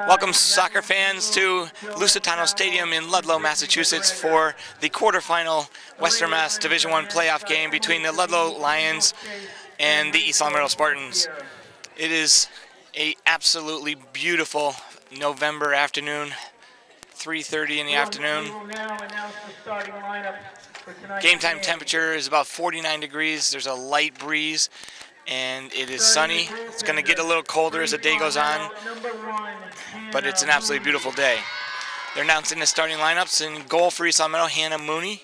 Welcome, soccer fans, to Lusitano Stadium in Ludlow, Massachusetts for the quarterfinal Western Mass Division I playoff game between the Ludlow Lions and the East Long Spartans. It is an absolutely beautiful November afternoon, 3:30 in the afternoon. Game time temperature is about 49 degrees. There's a light breeze, and it is sunny. It's going to get a little colder as the day goes on, but it's an absolutely beautiful day. They're announcing the starting lineups. In goal for East Long Meadow, Hannah Mooney.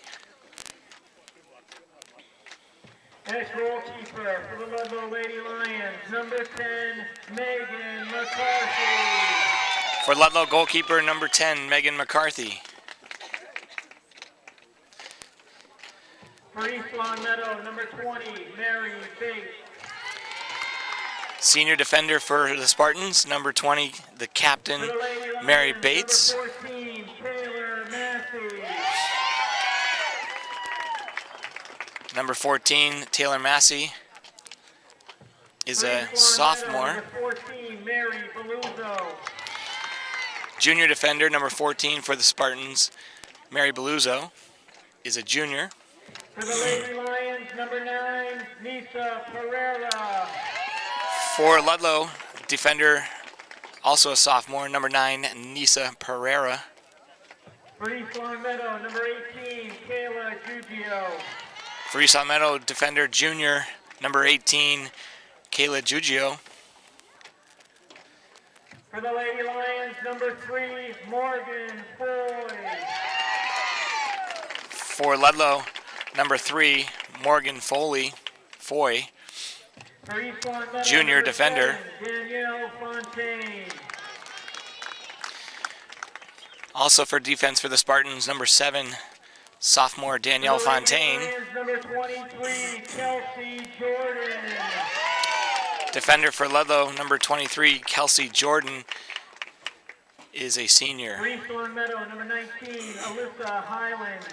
As goalkeeper for the Ludlow Lady Lions, number 10, Megan McCarthy. For Ludlow, goalkeeper number 10, Megan McCarthy. For East Long Meadow, number 20, Mary Bates. Senior defender for the Spartans, number 20, the captain, Mary Bates. Number 14, Taylor Massey. Number 14, Taylor Massey, is a sophomore. Number 14, Mary Beluzzo. Junior defender, number 14 for the Spartans, Mary Beluzzo, is a junior. For the Lady Lions, number 9, Nisa Pereira. For Ludlow, defender, also a sophomore, number 9, Nisa Pereira. For East Long Meadow, number 18, Kayla Giugio. For East Long Meadow, defender, junior, number 18, Kayla Giugio. For the Lady Lions, number 3, Morgan Foy. For Ludlow, number 3, Morgan Foy. For East Long Meadow, Junior number defender. 7, Danielle Fontaine. Also for defense for the Spartans, number 7, sophomore Danielle Fontaine. Number 23, Kelsey Jordan. Defender for Ludlow, number 23, Kelsey Jordan, is a senior. For East Long Meadow, number 19, Alyssa Highland.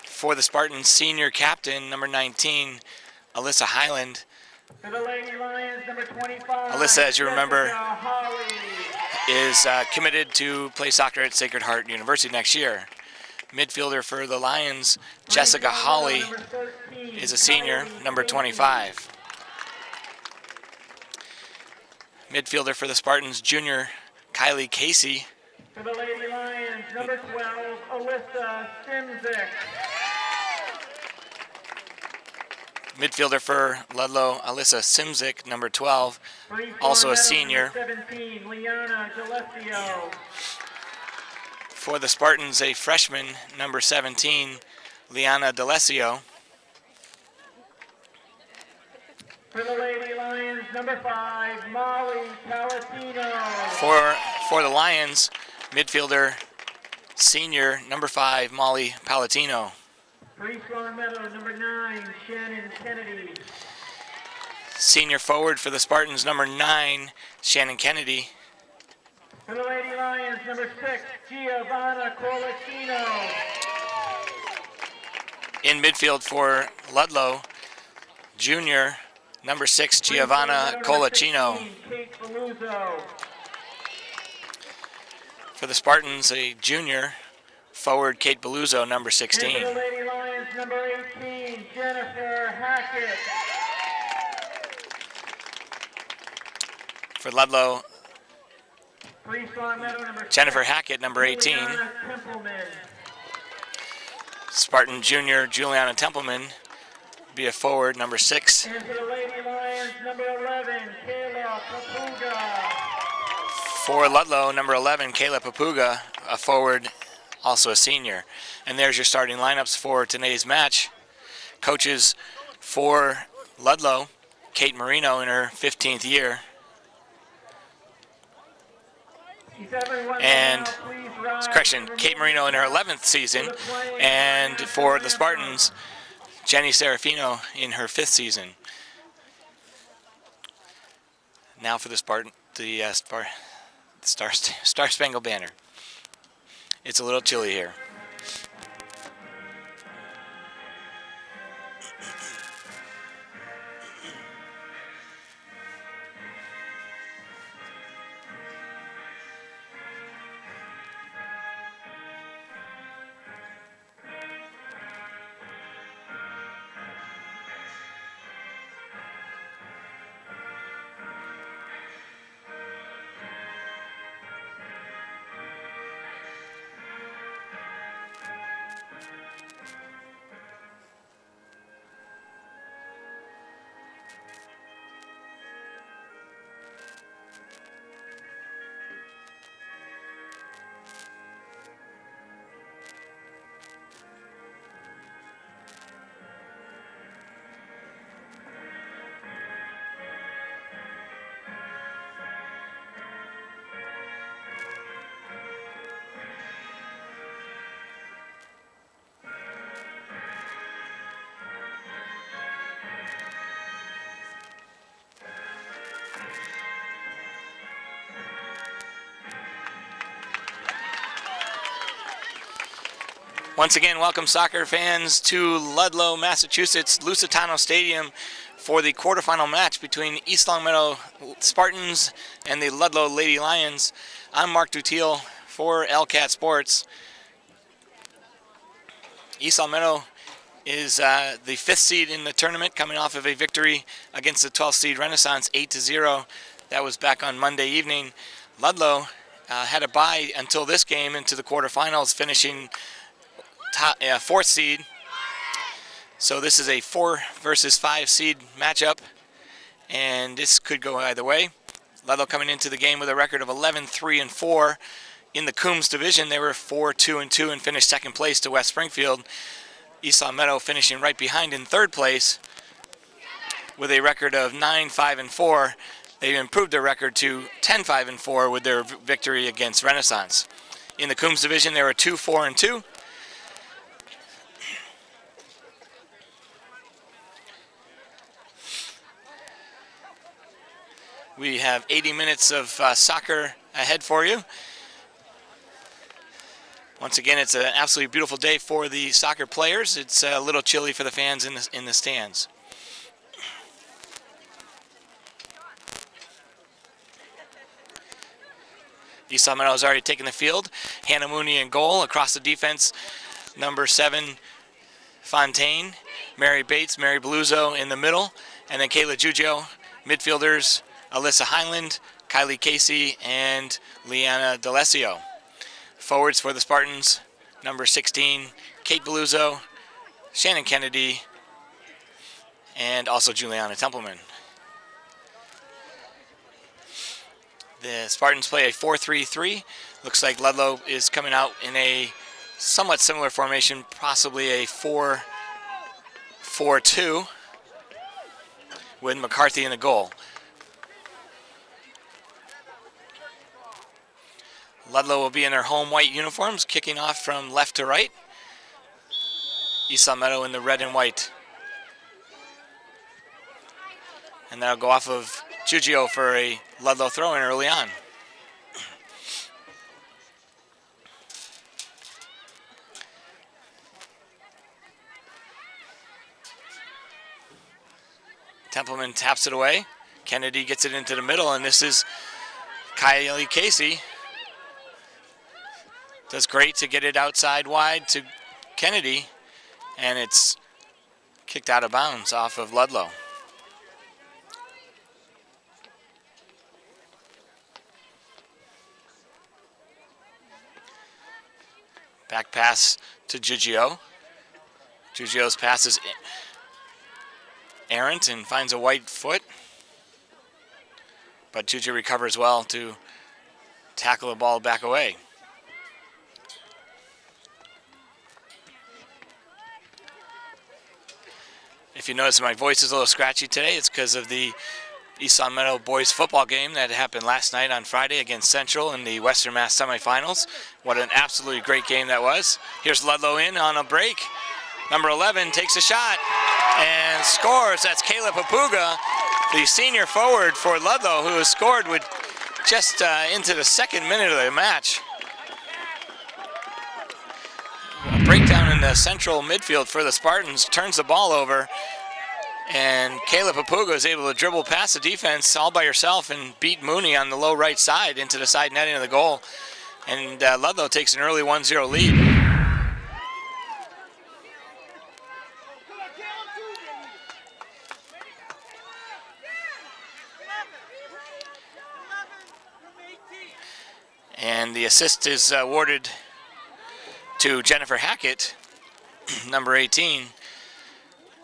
For the Spartans, senior captain, number 19, Alyssa Highland. For the Lady Lions, number 25, Alyssa, as you remember, Jessica Holly. is committed to play soccer at Sacred Heart University next year. Midfielder for the Lions, Jessica Holly, Number 13, is a senior, Kylie number Casey. 25. Midfielder for the Spartans, junior Kylie Casey. For the Lady Lions, number 12, Alyssa Simzik. Midfielder for Ludlow, Alyssa Simzik, number 12, For East also Long a Meadow, senior. number 17, Liana D'Alessio. For the Spartans, a freshman, number 17, Liana D'Alessio. For the Lady Lions, number 5, Molly Palatino. For the Lions, midfielder, senior, number 5, Molly Palatino. For East Long Meadow, number 9, Shannon Kennedy. Senior forward for the Spartans, number 9, Shannon Kennedy. For the Lady Lions, number 6, Giovanna Colicino. In midfield for Ludlow, junior, number 6, Giovanna Colicino. Kate Beluzzo. For the Spartans, a junior, forward Kate Beluzzo, number And for 16. the Lady Lions, number 18, Jennifer Hackett. For Ludlow, For East Long Meadow, number Jennifer 6, Hackett, number 18. Juliana Templeman. Spartan junior, Juliana Templeman, be a forward, number 6. And for the Lady Lions, number 11, Kayla Papuga. For Ludlow, number 11, Kayla Papuga, a forward, also a senior. And there's your starting lineups for today's match. Coaches for Ludlow, Kate Marino in her 15th year. Is everyone And, now please rise correction, for Kate Marino in her 11th season. And for the Spartans, Jenny Serafino in her 5th season. Now for the Star Spangled Banner. It's a little chilly here. Once again, welcome soccer fans to Ludlow, Massachusetts, Lusitano Stadium for the quarterfinal match between East Longmeadow Spartans and the Ludlow Lady Lions. I'm Mark Dutiel for LCAT Sports. East Longmeadow is the 5th seed in the tournament, coming off of a victory against the 12th seed Renaissance 8-0. That was back on Monday evening. Ludlow had a bye until this game into the quarterfinals, finishing 4th seed. So this is a 4 versus 5 seed matchup, and this could go either way. Ludlow coming into the game with a record of 11-3-4. In the Coombs division, they were 4-2-2 and finished 2nd place to West Springfield. East Longmeadow finishing right behind in 3rd place with a record of 9-5-4. They improved their record to 10-5-4 with their victory against Renaissance. In the Coombs division, they were 2-4-2. We have 80 minutes of soccer ahead for you. Once again, it's an absolutely beautiful day for the soccer players. It's a little chilly for the fans in the stands. East Longmeadow has already taken the field. Hannah Mooney in goal. Across the defense, number 7, Fontaine. Mary Bates, Mary Beluzzo in the middle. And then Kayla Giugio. Midfielders, Alyssa Highland, Kylie Casey, and Leanna D'Alessio. Forwards for the Spartans, number 16, Kate Beluzzo, Shannon Kennedy, and also Juliana Templeman. The Spartans play a 4-3-3. Looks like Ludlow is coming out in a somewhat similar formation, possibly a 4-4-2 with McCarthy in the goal. Ludlow will be in their home white uniforms, kicking off from left to right. East Longmeadow in the red and white. And that'll go off of Giugio for a Ludlow throw-in early on. Templeman taps it away. Kennedy gets it into the middle, and this is Kylie Casey. Does great to get it outside wide to Kennedy, and it's kicked out of bounds off of Ludlow. Back pass to Giugio. Giugio's pass is errant and finds a white foot, but Giugio recovers well to tackle the ball back away. If you notice my voice is a little scratchy today, it's because of the East Longmeadow boys football game that happened last night on Friday against Central in the Western Mass semifinals. What an absolutely great game that was. Here's Ludlow in on a break. Number 11 takes a shot and scores. That's Kayla Papuga, the senior forward for Ludlow, who has scored with just into the 2nd minute of the match. A breakdown in the central midfield for the Spartans, turns the ball over, and Kayla Papuga is able to dribble past the defense all by herself and beat Mooney on the low right side into the side netting of the goal. And Ludlow takes an early 1-0 lead. And the assist is awarded to Jennifer Hackett, number 18.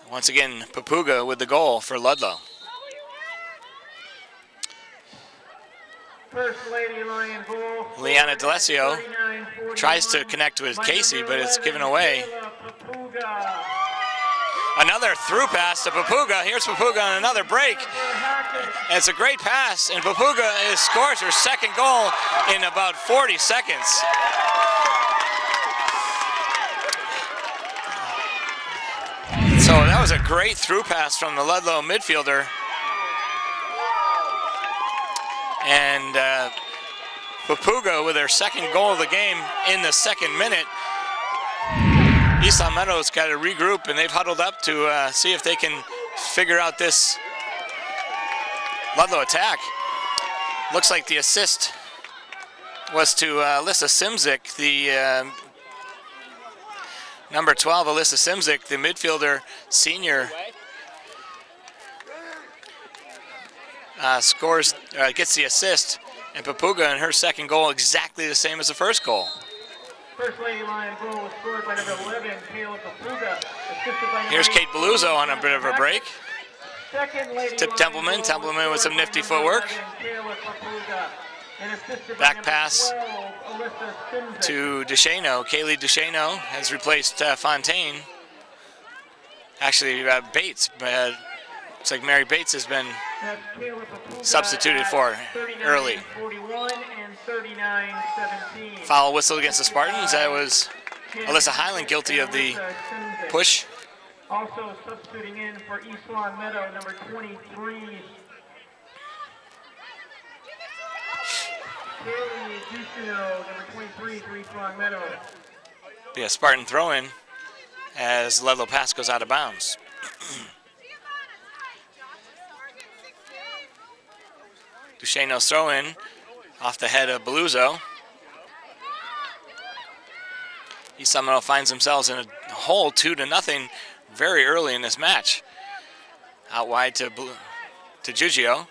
Once again, Papuga with the goal for Ludlow. First Lady Lion goal. Leanna D'Alessio tries to connect with Casey, but it's given away. Another through pass to Papuga. Here's Papuga on another break. And it's a great pass, and Papuga scores her 2nd goal in about 40 seconds. So that was a great through pass from the Ludlow midfielder. And Papuga with her 2nd goal of the game in the 2nd minute. East Long Meadow's got to regroup, and they've huddled up to see if they can figure out this Ludlow attack. Looks like the assist was to Alyssa Simzik, the number 12, Alyssa Simzik, the midfielder, senior, gets the assist, and Papuga in her second goal exactly the same as the first goal. First Lady Lion goal was scored by number 11, Kayla Papuga. Assisted by Here's Kate Beluzzo on a bit of a break. Second Lady Tip Templeman. Templeman with some nifty footwork. Back pass to Duchesneau. Kaylee Duchesneau has replaced Fontaine. Actually, Bates. Looks like Mary Bates has been substituted for early. Foul whistle against the Spartans. That was Alyssa Highland guilty of the push. Also substituting in for East Long Meadow, number 23. Kaylee Duchesneau, number 23 for East Long Meadow. Be a Spartan throw-in as Ludlow pass goes out of bounds. Duchesneau's throw-in off the head of Beluzzo. East Long Meadow finds themselves in a hole 2-0 very early in this match. Out wide to Giugio.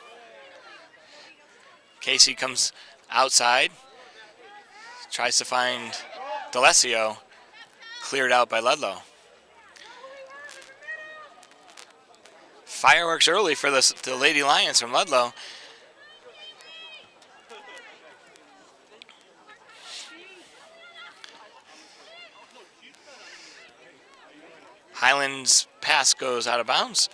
Casey comes outside, tries to find D'Alessio, cleared out by Ludlow. Fireworks early for the Lady Lions from Ludlow. Highland's pass goes out of bounds.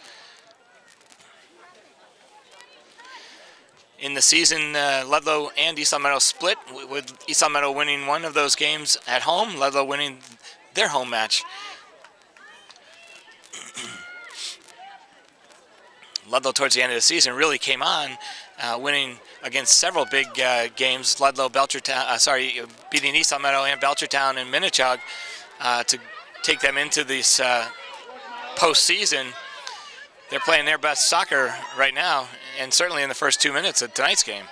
In the season, Ludlow and East Long Meadow split, with East Long Meadow winning one of those games at home, Ludlow winning their home match. Ludlow towards the end of the season really came on, winning against several big games. Ludlow, Belchertown, beating East Long Meadow and Belchertown and Minichog to take them into this postseason. They're playing their best soccer right now, and certainly in the first 2 minutes of tonight's game.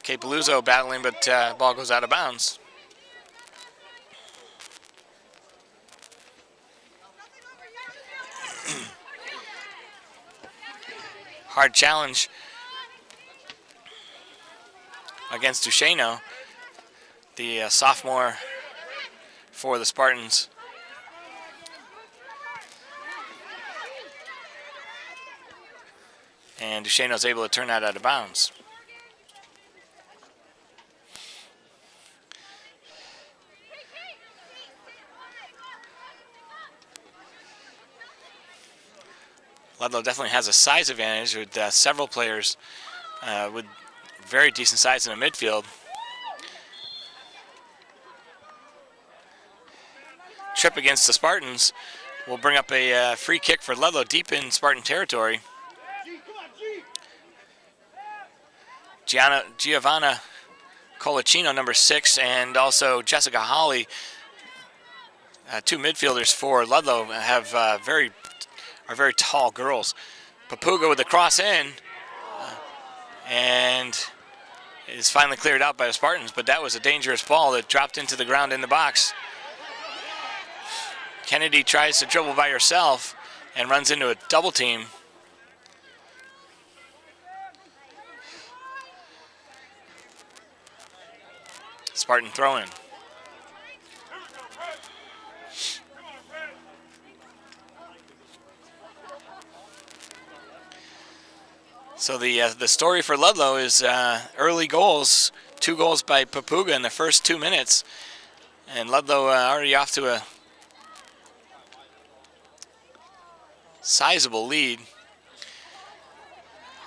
Kate Beluzzo battling, but ball goes out of bounds. Hard challenge against Duchesneau, the sophomore for the Spartans. And Duchesneau's able to turn that out of bounds. Ludlow definitely has a size advantage with several players with very decent size in the midfield. Trip against the Spartans will bring up a free kick for Ludlow deep in Spartan territory. Giovanna Colicino, number 6, and also Jessica Holly, two midfielders for Ludlow, are very tall girls. Papuga with the cross in, and is finally cleared out by the Spartans, but that was a dangerous ball that dropped into the ground in the box. Kennedy tries to dribble by herself and runs into a double team. Spartan throw-in. So the story for Ludlow is early goals, 2 goals by Papuga in the first 2 minutes, and Ludlow already off to a sizable lead.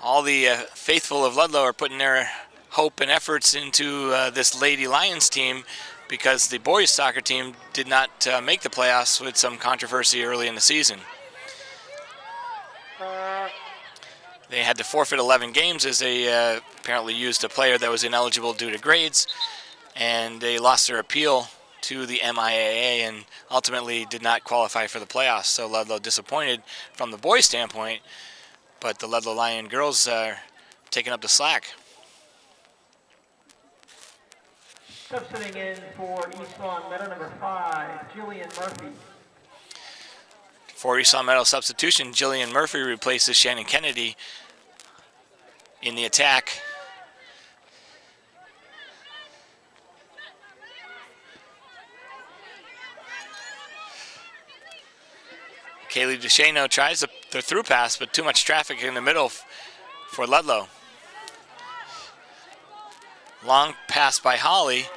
All the faithful of Ludlow are putting their hope and efforts into this Lady Lions team because the boys soccer team did not make the playoffs with some controversy early in the season. They had to forfeit 11 games as they apparently used a player that was ineligible due to grades, and they lost their appeal to the MIAA and ultimately did not qualify for the playoffs. So Ludlow disappointed from the boys' standpoint, but the Ludlow Lion girls are taking up the slack. Substituting in for East Long Meadow, number 5, Jillian Murphy. For East Long Meadow substitution, Jillian Murphy replaces Shannon Kennedy in the attack. Kaylee DeShano tries the through pass, but too much traffic in the middle for Ludlow. Long pass by Holly.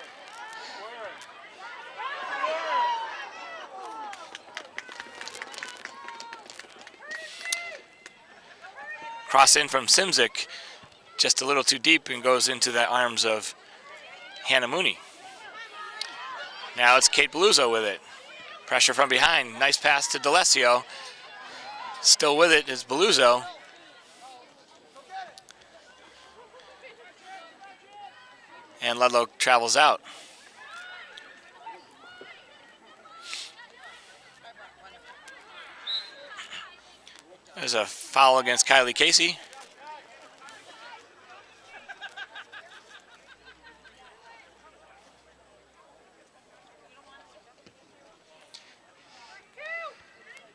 Cross in from Simzik, just a little too deep and goes into the arms of Hannah Mooney. Now it's Kate Beluzzo with it. Pressure from behind, nice pass to D'Alessio. Still with it is Beluzzo. And Ludlow travels out. There's a foul against Kylie Casey.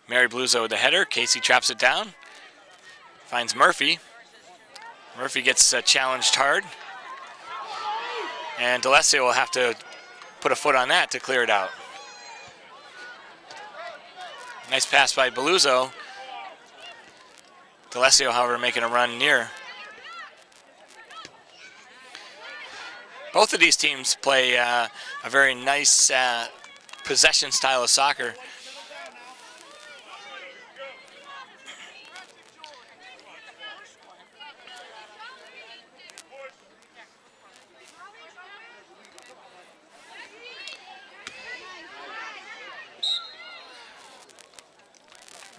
Mary Beluzzo with the header. Casey traps it down. Finds Murphy. Murphy gets challenged hard. And D'Alessio will have to put a foot on that to clear it out. Nice pass by Beluzzo. D'Alessio, however, making a run near. Both of these teams play a very nice possession style of soccer.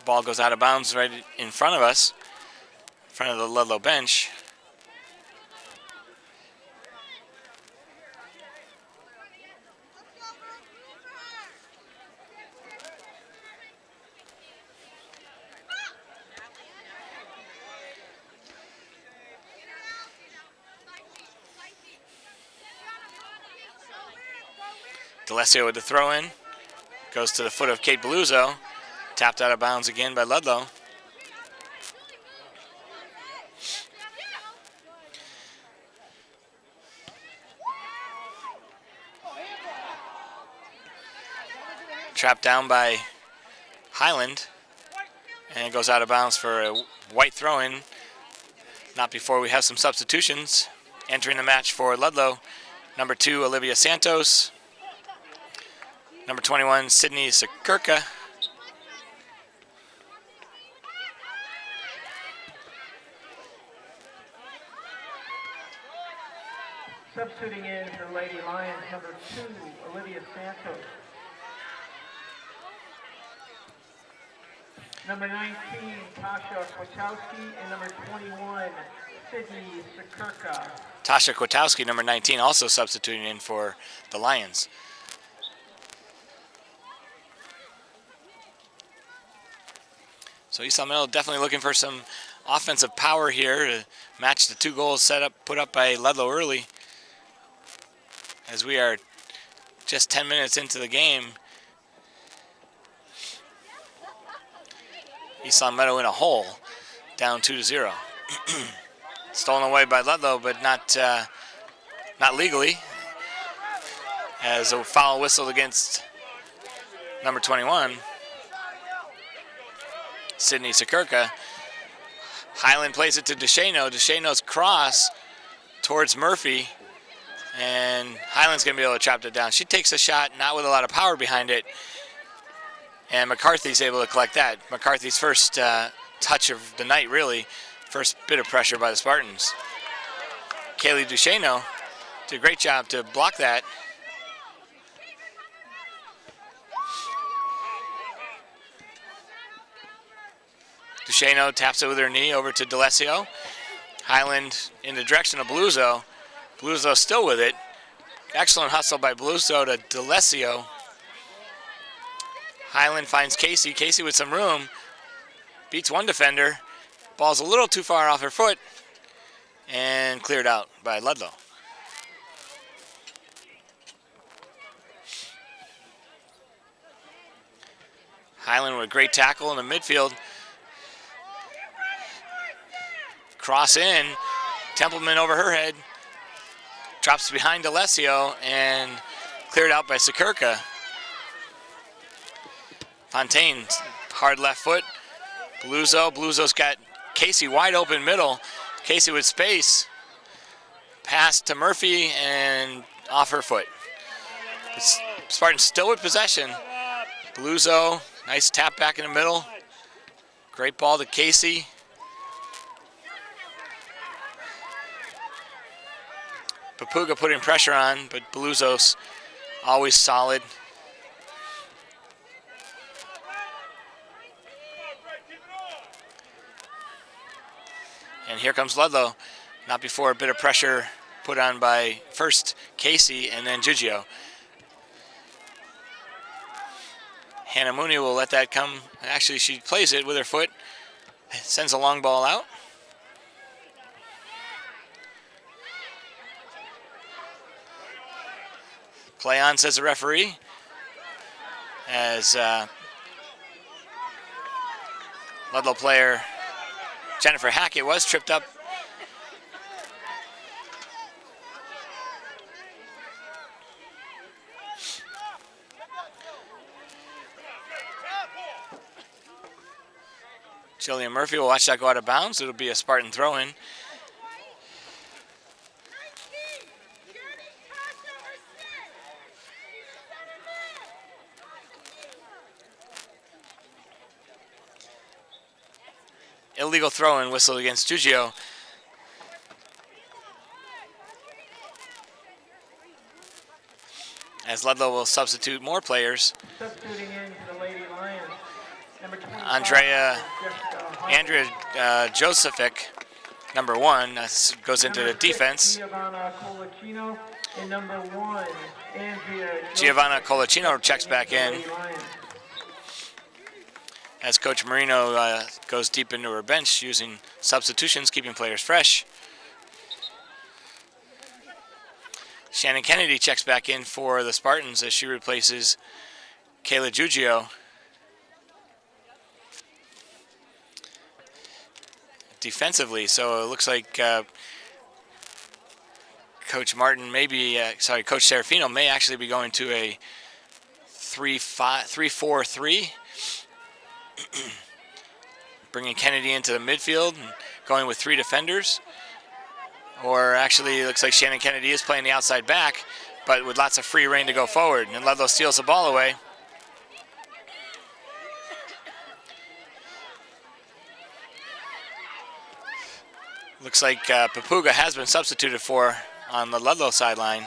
Ball goes out of bounds right in front of us, in front of the Ludlow bench. D'Alessio with the throw in, goes to the foot of Kate Beluzzo. Tapped out of bounds again by Ludlow. Trapped down by Highland. And it goes out of bounds for a white throw-in. Not before we have some substitutions. Entering the match for Ludlow, number 2, Olivia Santos. Number 21, Sydney Sakirka. Substituting in for Lady Lions, number 2, Olivia Santos. Number 19, Tasha Kwiatkowski, and number 21, Sydney Sakirka. Tasha Kwiatkowski, number 19, also substituting in for the Lions. So East Long Meadow definitely looking for some offensive power here to match the 2 goals put up by Ludlow early. As we are just 10 minutes into the game. East Long Meadow in a hole, down 2-0. Stolen away by Ludlow, but not legally. As a foul whistled against number 21, Sydney Sakirka. Highland plays it to DeShano. DeShano's cross towards Murphy. And Highland's going to be able to trap it down. She takes a shot, not with a lot of power behind it. And McCarthy's able to collect that. McCarthy's first touch of the night, really. First bit of pressure by the Spartans. Kaylee DeShano did a great job to block that. DeShano taps it with her knee over to D'Alessio. Highland in the direction of Beluzzo. Beluzzo still with it. Excellent hustle by Beluso to D'Alessio. Highland finds Casey. Casey with some room. Beats one defender. Ball's a little too far off her foot. And cleared out by Ludlow. Highland with a great tackle in the midfield. Cross in. Templeman over her head. Drops behind D'Alessio and cleared out by Sakirka. Fontaine, hard left foot. Beluso's got Casey wide open middle. Casey with space. Pass to Murphy and off her foot. Spartans still with possession. Beluso, nice tap back in the middle. Great ball to Casey. Papuga putting pressure on, but Beluso's always solid. And here comes Ludlow. Not before a bit of pressure put on by first Casey and then Giugio. Hannah Mooney will let that come. Actually, she plays it with her foot. Sends a long ball out. Play on, says the referee. As Ludlow player Jennifer Hackett was tripped up. Jillian Murphy will watch that go out of bounds. It'll be a Spartan throw-in. Illegal throw-in whistle against Giugio. As Ludlow will substitute more players. Substituting in for the Lady Lions. Number 25, Andrea Josephic, number 1, goes into the defense. Giovanna Colacino, and number 1, Andrea Giovanna Colacino checks back in. As Coach Marino goes deep into her bench using substitutions, keeping players fresh. Shannon Kennedy checks back in for the Spartans as she replaces Kayla Giugio. Defensively, so it looks like Coach Martin Coach Serafino may actually be going to a 3-4-3. Bringing Kennedy into the midfield and going with 3 defenders. Or actually, it looks like Shannon Kennedy is playing the outside back, but with lots of free reign to go forward. And Ludlow steals the ball away. Looks like Papuga has been substituted for on the Ludlow sideline.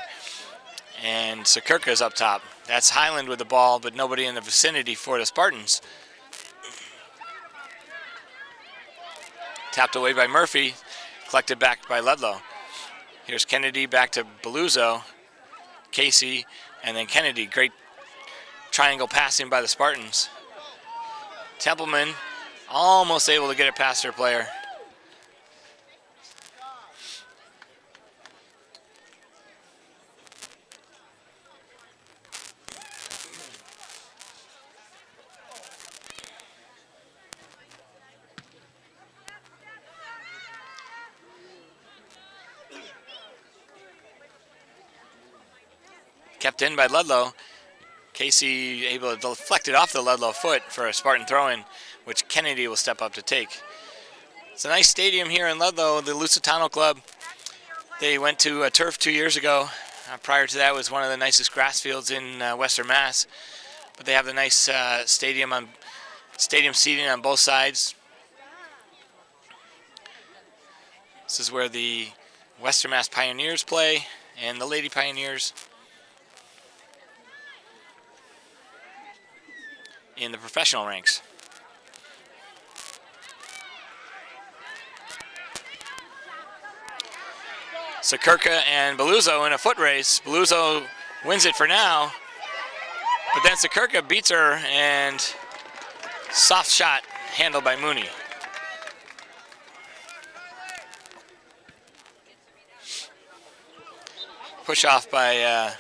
And Sakirka is up top. That's Highland with the ball, but nobody in the vicinity for the Spartans. Tapped away by Murphy, collected back by Ludlow. Here's Kennedy back to Beluso, Casey, and then Kennedy. Great triangle passing by the Spartans. Templeman almost able to get it past her player. Kept in by Ludlow. Casey able to deflect it off the Ludlow foot for a Spartan throw-in, which Kennedy will step up to take. It's a nice stadium here in Ludlow, the Lusitano Club. They went to a turf 2 years ago. Prior to that, it was one of the nicest grass fields in Western Mass. But they have the nice stadium seating on both sides. This is where the Western Mass Pioneers play and the Lady Pioneers in the professional ranks. Sakurka and Beluzzo in a foot race. Beluzzo wins it for now, but then Sakurka beats her, and soft shot handled by Mooney. Push off by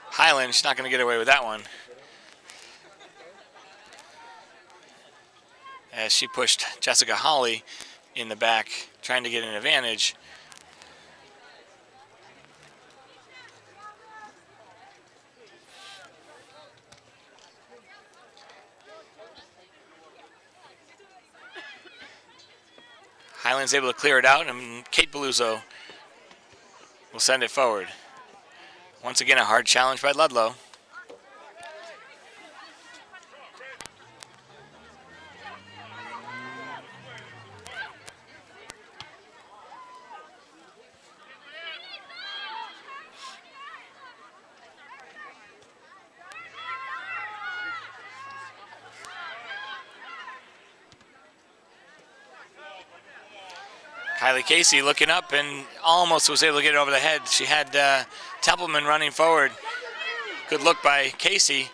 Highland. She's not going to get away with that one, as she pushed Jessica Hawley in the back, trying to get an advantage. Highland's able to clear it out, and Kate Beluzzo will send it forward. Once again, a hard challenge by Ludlow. Kylie Casey looking up and almost was able to get it over the head. She had Templeman running forward. Good look by Casey.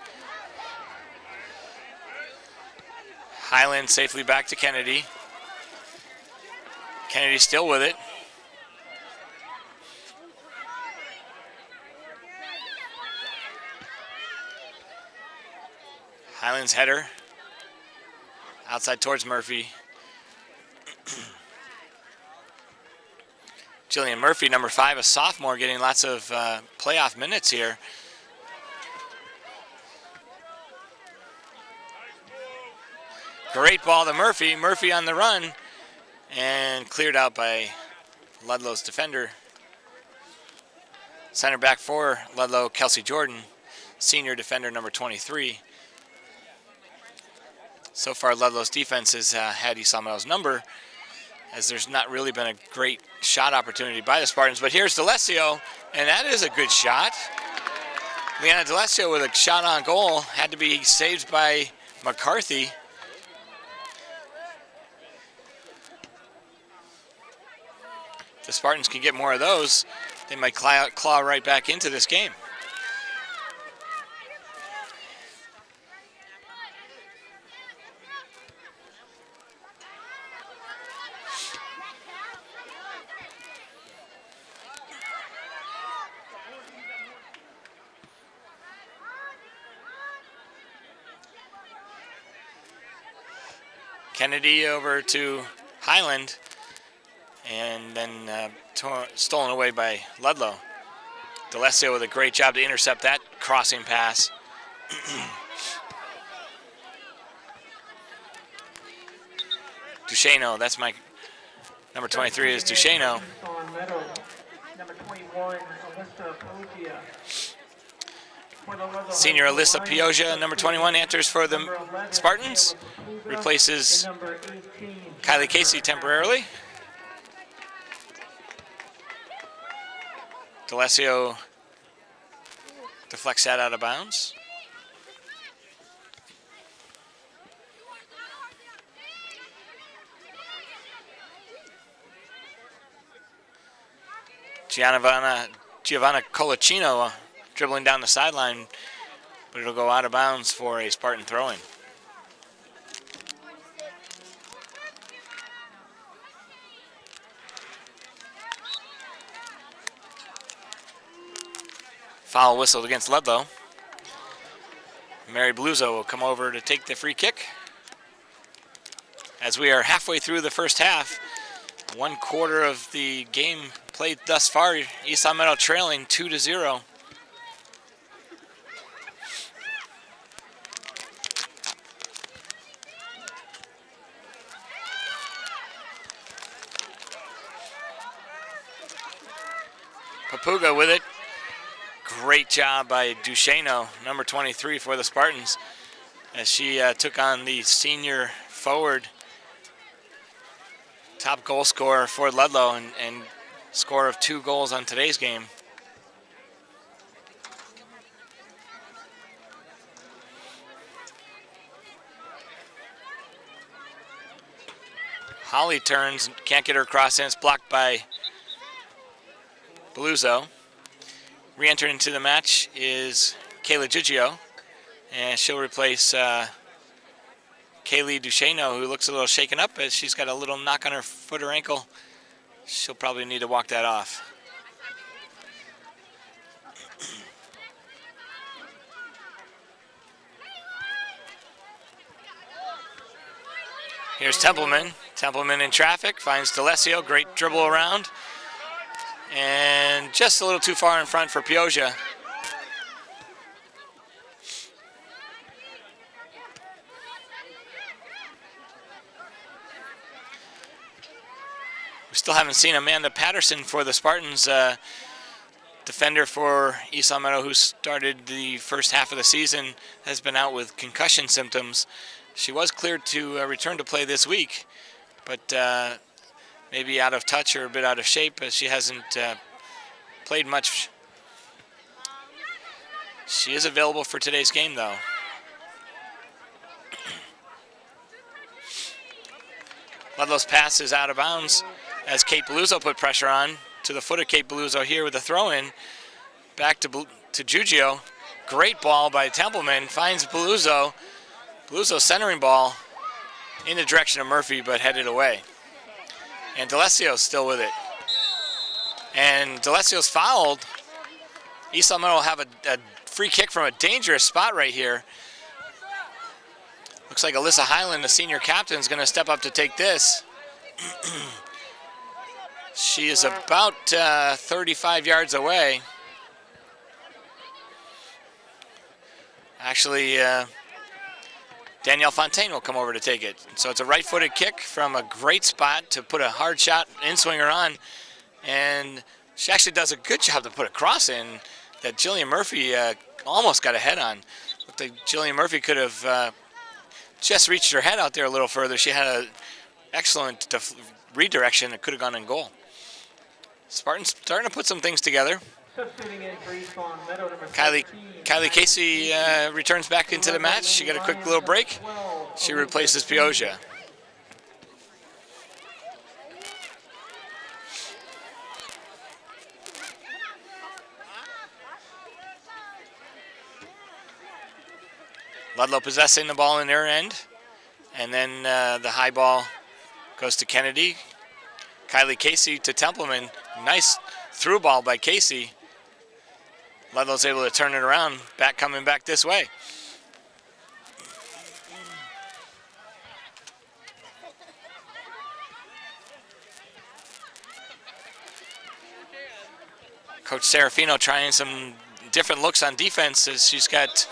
Highland safely back to Kennedy. Kennedy still with it. Highland's header outside towards Murphy. Jillian Murphy, number 5, a sophomore, getting lots of playoff minutes here. Great ball to Murphy. Murphy on the run and cleared out by Ludlow's defender. Center back for Ludlow, Kelsey Jordan, senior defender number 23. So far, Ludlow's defense has had East Salmonell's number, as there's not really been a great shot opportunity by the Spartans. But here's D'Alessio, and that is a good shot. Leanna D'Alessio with a shot on goal, had to be saved by McCarthy. If the Spartans can get more of those, they might claw right back into this game. Kennedy over to Highland, and then stolen away by Ludlow. D'Alessio with a great job to intercept that crossing pass. Duchesneau, that's my number 23 is Duchesneau. Number 21, Alyssa Poggia. Senior Alyssa Pioja, number 21, enters for the Spartans. Replaces Kylie Casey temporarily. D'Alessio deflects that out of bounds. Giovanna Colacino dribbling down the sideline, but it'll go out of bounds for a Spartan throw-in. Foul whistled against Ludlow. Mary Beluzzo will come over to take the free kick. As we are halfway through the first half, 1/4 of the game played thus far, East Salmonell trailing 2-0. Papuga with it. Great job by Duchesneau, number 23 for the Spartans, as she took on the senior forward, top goal scorer for Ludlow, and scorer of 2 goals on today's game. Holly turns, can't get her across, and it's blocked by Beluzzo. Re-entering into the match is Kayla Giugio, and she'll replace Kaylee Duchesneau, who looks a little shaken up as she's got a little knock on her foot or ankle. She'll probably need to walk that off. Here's Templeman. Templeman in traffic, finds D'Alessio, great dribble around. And just a little too far in front for Pioja. We still haven't seen Amanda Patterson for the Spartans, defender for East Long Meadow, who started the first half of the season, has been out with concussion symptoms. She was cleared to return to play this week, but maybe out of touch or a bit out of shape as she hasn't played much. She is available for today's game, though. Ludlow's pass is out of bounds as Kate Beluzzo put pressure on to the foot of Kate Beluzzo here with a throw-in. Back to Giugio. Great ball by Templeman. Finds Beluzzo. Beluzzo centering ball in the direction of Murphy, but headed away. And D'Alessio's still with it. And D'Alessio's fouled. East Long Meadow will have a free kick from a dangerous spot right here. Looks like Alyssa Highland, the senior captain, is going to step up to take this. She is about 35 yards away. Actually, Danielle Fontaine will come over to take it. So it's a right-footed kick from a great spot to put a hard shot in-swinger on. And she actually does a good job to put a cross in that Jillian Murphy almost got a head on. Looked like Jillian Murphy could have just reached her head out there a little further. She had an excellent redirection that could have gone in goal. Spartans starting to put some things together. Kylie Casey returns back into the match. She got a quick little break. She replaces Pioja. Ludlow possessing the ball in their end. And then the high ball goes to Kennedy. Kylie Casey to Templeman. Nice through ball by Casey. Ludlow's able to turn it around. Coming back this way. Coach Serafino trying some different looks on defense as she's got.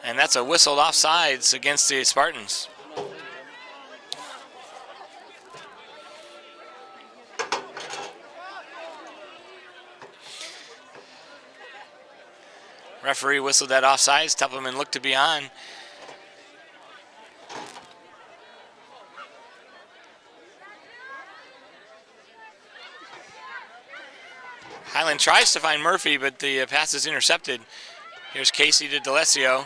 And that's a whistled offsides against the Spartans. Referee whistled that offsides. Templeman looked to be on. Highland tries to find Murphy, but the pass is intercepted. Here's Casey to D'Alessio.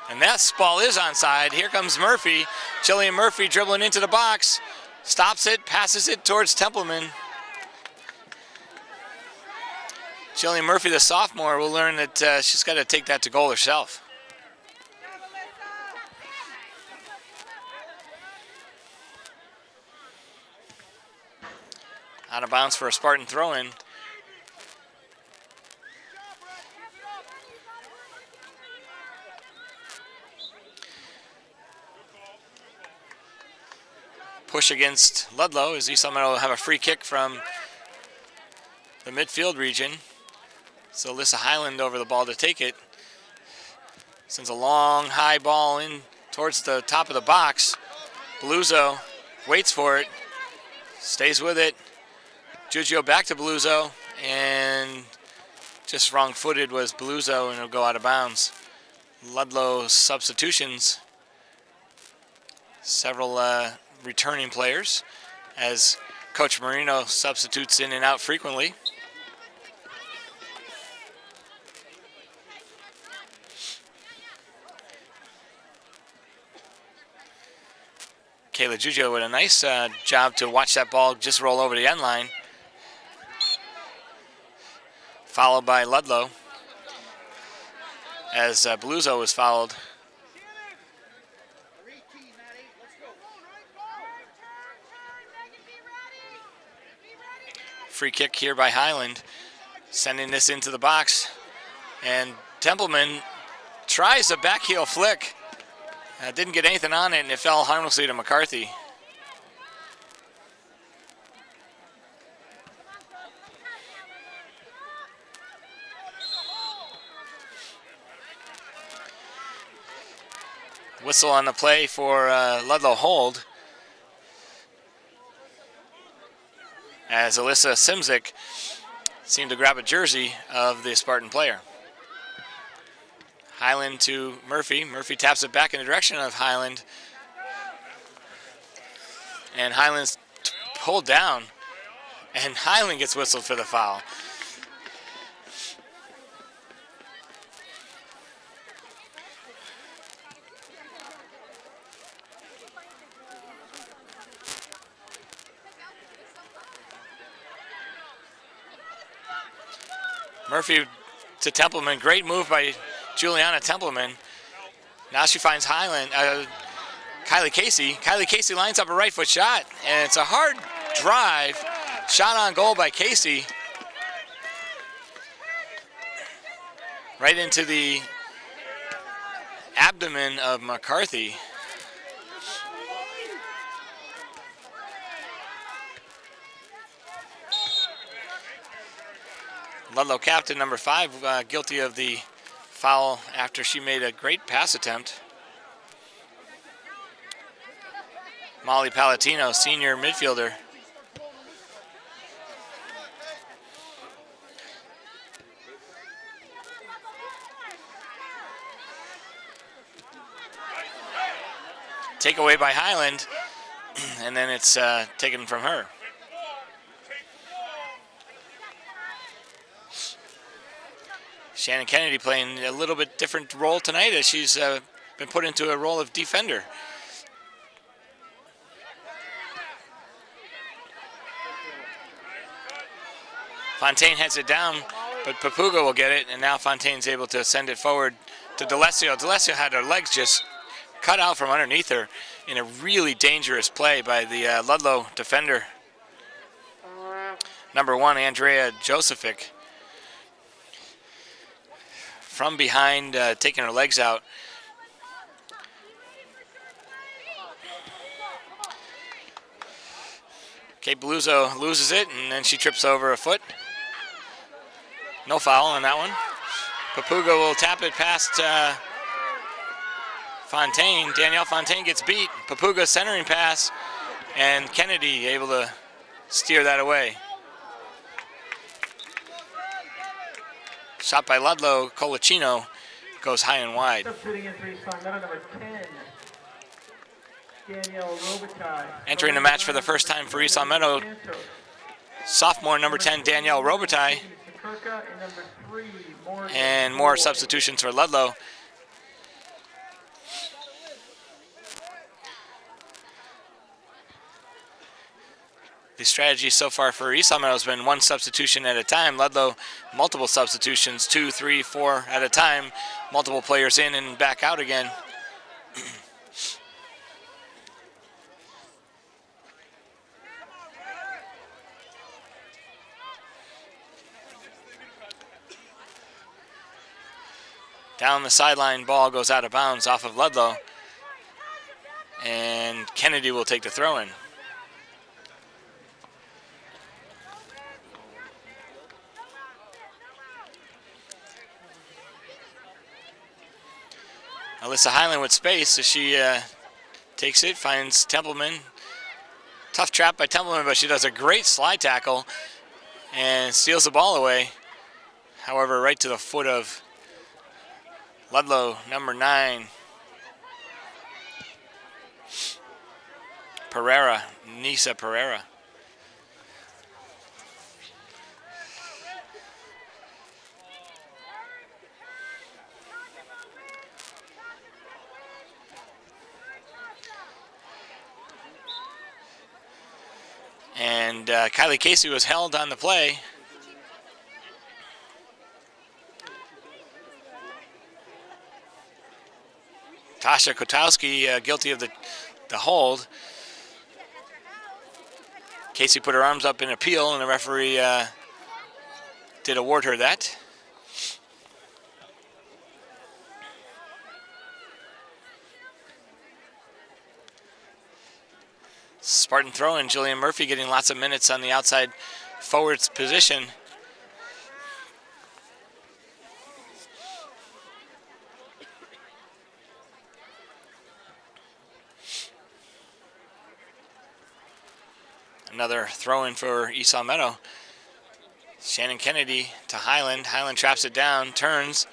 And that ball is onside. Here comes Murphy. Jillian Murphy dribbling into the box. Stops it, passes it towards Templeman. Jillian Murphy, the sophomore, will learn that she's got to take that to goal herself. Out of bounds for a Spartan throw-in. Push against Ludlow as East Long Meadow will have a free kick from the midfield region. So Alyssa Highland over the ball to take it. Sends a long, high ball in towards the top of the box. Beluzzo waits for it, stays with it. Giugio back to Beluzzo, and just wrong-footed was Beluzzo, and it'll go out of bounds. Ludlow substitutions. Several returning players as Coach Marino substitutes in and out frequently. Kayla Jujo with a nice job to watch that ball just roll over the end line. Followed by Ludlow, as Beluso was fouled. Free kick here by Highland, sending this into the box. And Templeman tries a back heel flick. Didn't get anything on it, and it fell harmlessly to McCarthy. Whistle on the play for Ludlow hold, as Alyssa Simzik seemed to grab a jersey of the Spartan player. Highland to Murphy. Murphy taps it back in the direction of Highland. And Highland's pulled down. And Highland gets whistled for the foul. Murphy to Templeman. Great move by Juliana Templeman. Now she finds Highland, Kylie Casey. Kylie Casey lines up a right foot shot, and it's a hard drive. Shot on goal by Casey. Right into the abdomen of McCarthy. Ludlow captain number 5 guilty of the foul after she made a great pass attempt. Molly Palatino, senior midfielder. Takeaway by Highland, and then it's taken from her. Shannon Kennedy playing a little bit different role tonight, as she's been put into a role of defender. Fontaine heads it down, but Papuga will get it, and now Fontaine's able to send it forward to D'Alessio. D'Alessio had her legs just cut out from underneath her in a really dangerous play by the Ludlow defender. Number 1, Andrea Josephic. From behind, taking her legs out. Kate Beluso loses it, and then she trips over a foot. No foul on that one. Papuga will tap it past Fontaine. Danielle Fontaine gets beat. Papuga centering pass, and Kennedy able to steer that away. Shot by Ludlow. Colicino goes high and wide. Substituting in for East Long Meadow, number 10, Danielle Robitaille. Entering the match for the first time for East Long Meadow, sophomore number 10, Danielle Robitaille. And more substitutions for Ludlow. The strategy so far for East Long Meadow has been 1 substitution at a time. Ludlow, multiple substitutions, 2, 3, 4 at a time. Multiple players in and back out again. Down the sideline, ball goes out of bounds off of Ludlow. And Kennedy will take the throw in. Alyssa Highland with space as she takes it, finds Templeman. Tough trap by Templeman, but she does a great slide tackle and steals the ball away. However, right to the foot of Ludlow, number 9. Pereira, Nisa Pereira. And Kylie Casey was held on the play. Tasha Kotowski guilty of the hold. Casey put her arms up in appeal, and the referee did award her that. Spartan throw-in, Jillian Murphy getting lots of minutes on the outside forwards position. Another throw-in for Esau Meadow. Shannon Kennedy to Highland. Highland traps it down, turns,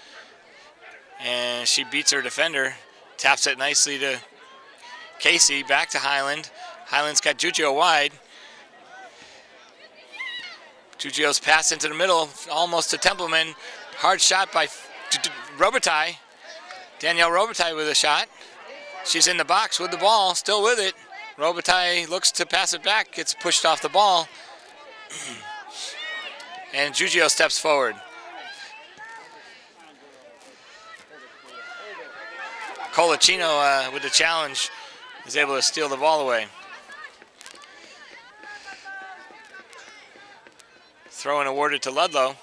and she beats her defender. Taps it nicely to Casey, back to Highland. Highland's got Giugio wide. Giugio's pass into the middle, almost to Templeman. Hard shot by Robitaille. Danielle Robitaille with a shot. She's in the box with the ball, still with it. Robitaille looks to pass it back, gets pushed off the ball. And Giugio steps forward. Colacino with the challenge is able to steal the ball away. Throw-in awarded to Ludlow.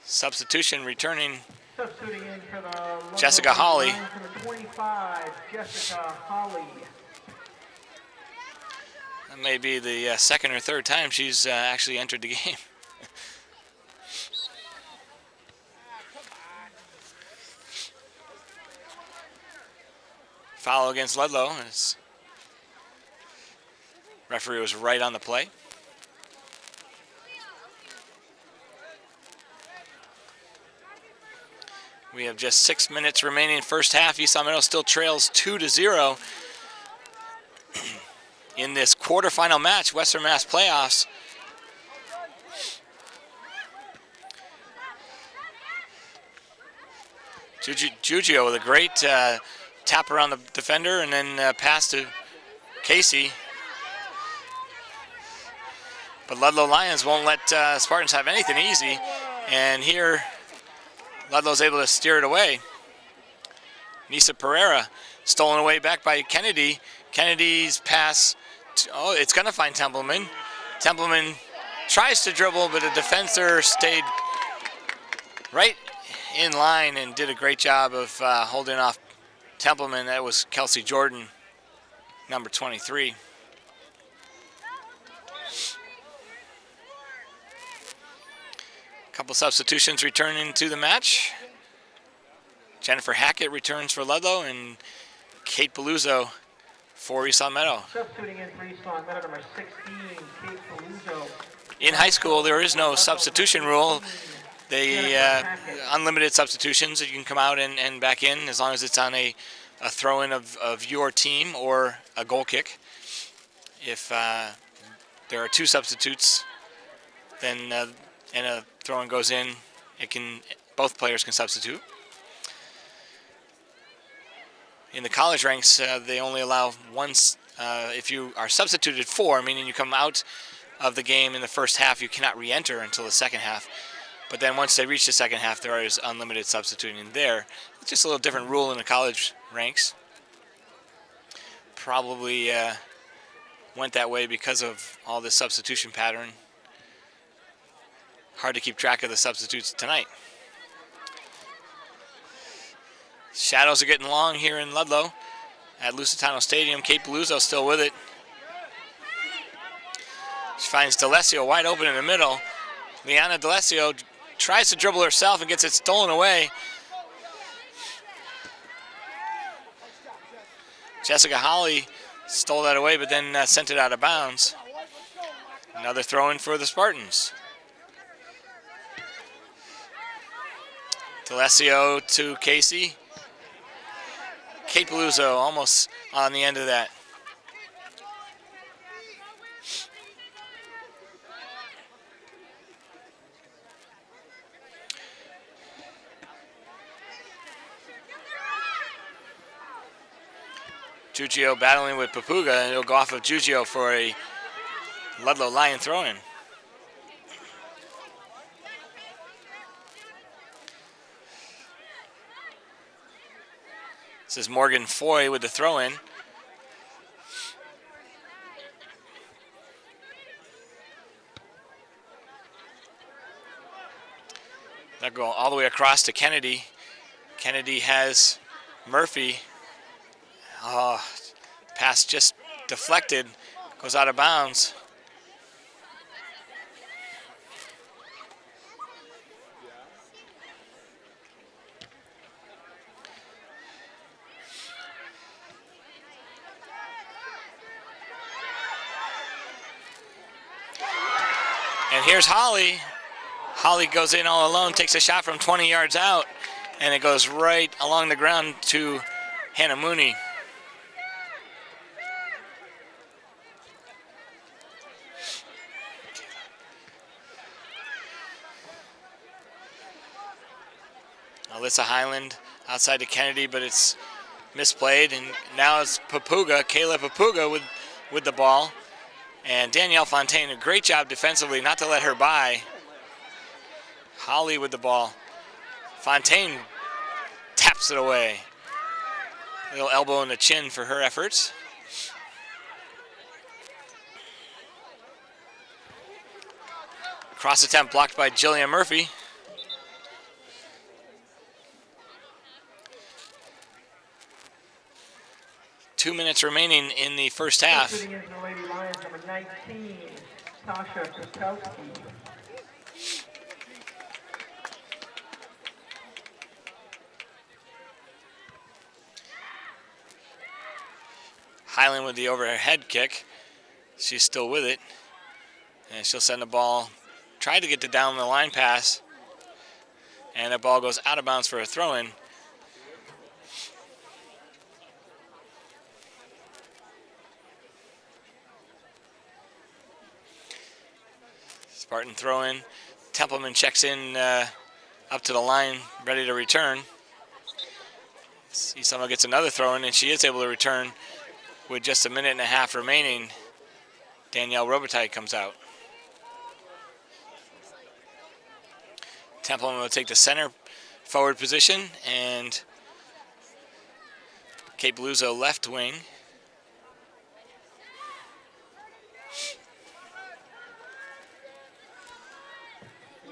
Substitution returning. Substituting in for the Jessica Hawley. Number 25, Jessica Hawley. That may be the second or third time she's actually entered the game. Foul against Ludlow. As referee was right on the play. We have just 6 minutes remaining first half. Esau Meadow still trails 2-0 in this quarterfinal match, Western Mass playoffs. Giugio with a great tap around the defender and then pass to Casey. But Ludlow Lions won't let Spartans have anything easy. And here, Ludlow's able to steer it away. Nisa Pereira stolen away back by Kennedy. Kennedy's pass, it's going to find Templeman. Templeman tries to dribble, but the defender stayed right in line and did a great job of holding off Templeman. That was Kelsey Jordan, number 23. Couple substitutions returning to the match. Jennifer Hackett returns for Ludlow and Kate Beluzzo for Esau Meadow. Substituting in for Esau Meadow, number 16, Kate Beluzzo. In high school, there is no substitution rule. They unlimited substitutions. You can come out and back in as long as it's on a throw-in of your team or a goal kick. If there are two substitutes, then and a throw-in goes in, both players can substitute. In the college ranks, they only allow one. If you are substituted for, meaning you come out of the game in the first half, you cannot re-enter until the second half. But then once they reach the second half, there is unlimited substituting in there. It's just a little different rule in the college ranks. Probably went that way because of all this substitution pattern. Hard to keep track of the substitutes tonight. Shadows are getting long here in Ludlow at Lusitano Stadium. Kate Beluzzo still with it. She finds D'Alessio wide open in the middle. Liana D'Alessio tries to dribble herself and gets it stolen away. Jessica Hawley stole that away, but then sent it out of bounds. Another throw-in for the Spartans. D'Alessio to Casey. Kate Beluzzo almost on the end of that. Giugio battling with Papuga, and it'll go off of Giugio for a Ludlow Lion throw-in. This is Morgan Foy with the throw-in. They'll go all the way across to Kennedy. Kennedy has Murphy. Oh, pass just deflected, goes out of bounds. And here's Holly. Holly goes in all alone, takes a shot from 20 yards out, and it goes right along the ground to Hannah Mooney. Alyssa Highland outside to Kennedy, but it's misplayed, and now it's Papuga, Kayla Papuga with the ball. And Danielle Fontaine, a great job defensively not to let her by. Holly with the ball. Fontaine taps it away. Little elbow in the chin for her efforts. Cross attempt blocked by Jillian Murphy. Two minutes remaining in the first half. Sitting into the Lady Lions, number 19, Tasha Kostowski. Highland with the overhead kick. She's still with it. And she'll send the ball, try to get the down the line pass. And the ball goes out of bounds for a throw-in. Spartan throw-in. Templeman checks in up to the line, ready to return. See, someone gets another throw-in, and she is able to return with just a minute and a half remaining. Danielle Robitaille comes out. Templeman will take the center forward position, and Kate Beluzzo left wing.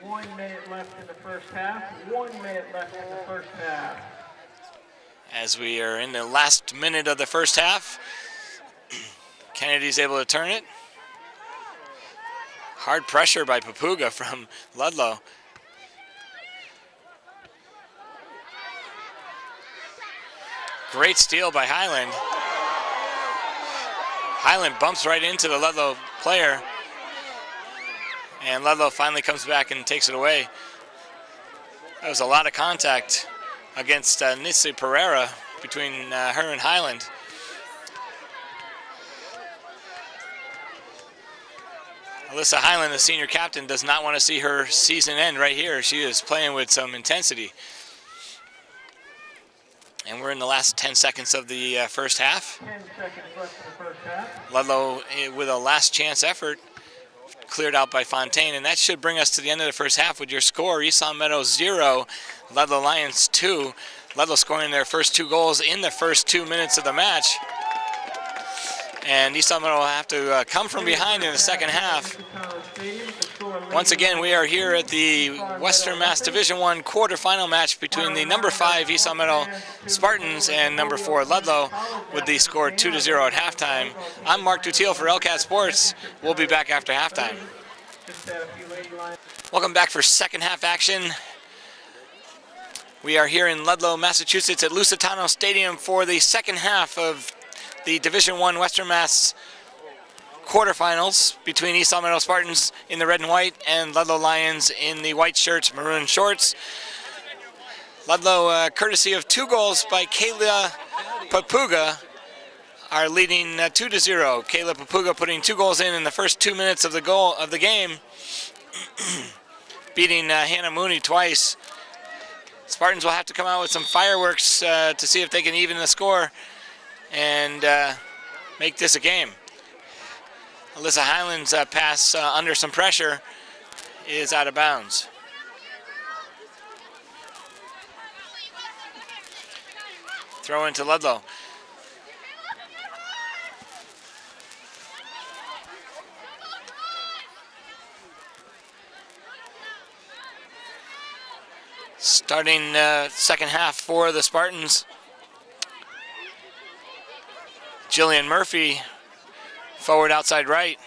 One minute left in the first half. 1 minute left in the first half. As we are in the last minute of the first half, Kennedy's able to turn it. Hard pressure by Papuga from Ludlow. Great steal by Highland. Highland bumps right into the Ludlow player. And Ludlow finally comes back and takes it away. There was a lot of contact against Nisi Pereira between her and Highland. Alyssa Highland, the senior captain, does not want to see her season end right here. She is playing with some intensity. And we're in the last 10 seconds of the first half. 10 seconds left in the first half. Ludlow with a last chance effort, cleared out by Fontaine, and that should bring us to the end of the first half with your score: Eastlawn Meadows 0, Ludlow Lions 2. Ludlow scoring their first 2 goals in the first 2 minutes of the match. And Eastlawn Meadows will have to come from behind in the second half. Once again, we are here at the Western Mass Division I quarterfinal match between the number 5 Eastlawn Meadows Spartans and number 4 Ludlow, with the score 2-0 at halftime. I'm Mark Dutiel for LCAT Sports. We'll be back after halftime. Welcome back for second half action. We are here in Ludlow, Massachusetts at Lusitano Stadium for the second half of the Division I Western Mass quarterfinals between Eastlawn Meadows Spartans in the red and white and Ludlow Lions in the white shirts, maroon shorts. Ludlow, courtesy of 2 goals by Kayla Papuga, are leading 2-0. Kayla Papuga putting 2 goals in the first 2 minutes of the game, beating Hannah Mooney twice. Spartans will have to come out with some fireworks to see if they can even the score and make this a game. Alyssa Highland's pass under some pressure is out of bounds. Throw into Ludlow. Starting second half for the Spartans. Jillian Murphy, forward outside right.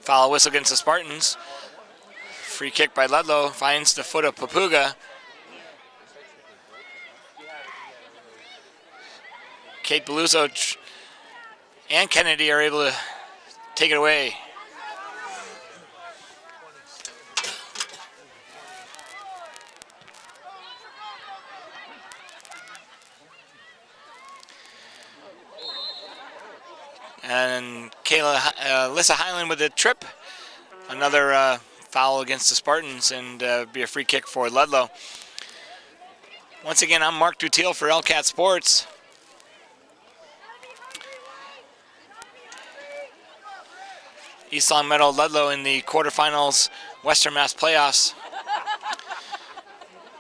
Foul whistle against the Spartans. Free kick by Ludlow, finds the foot of Papuga. Kate Beluso and Kennedy are able to take it away. And Alyssa Highland with a trip. Another foul against the Spartans, and be a free kick for Ludlow. Once again, I'm Mark Dutiel for LCAT Sports. East Long Meadow Ludlow in the quarterfinals Western Mass playoffs.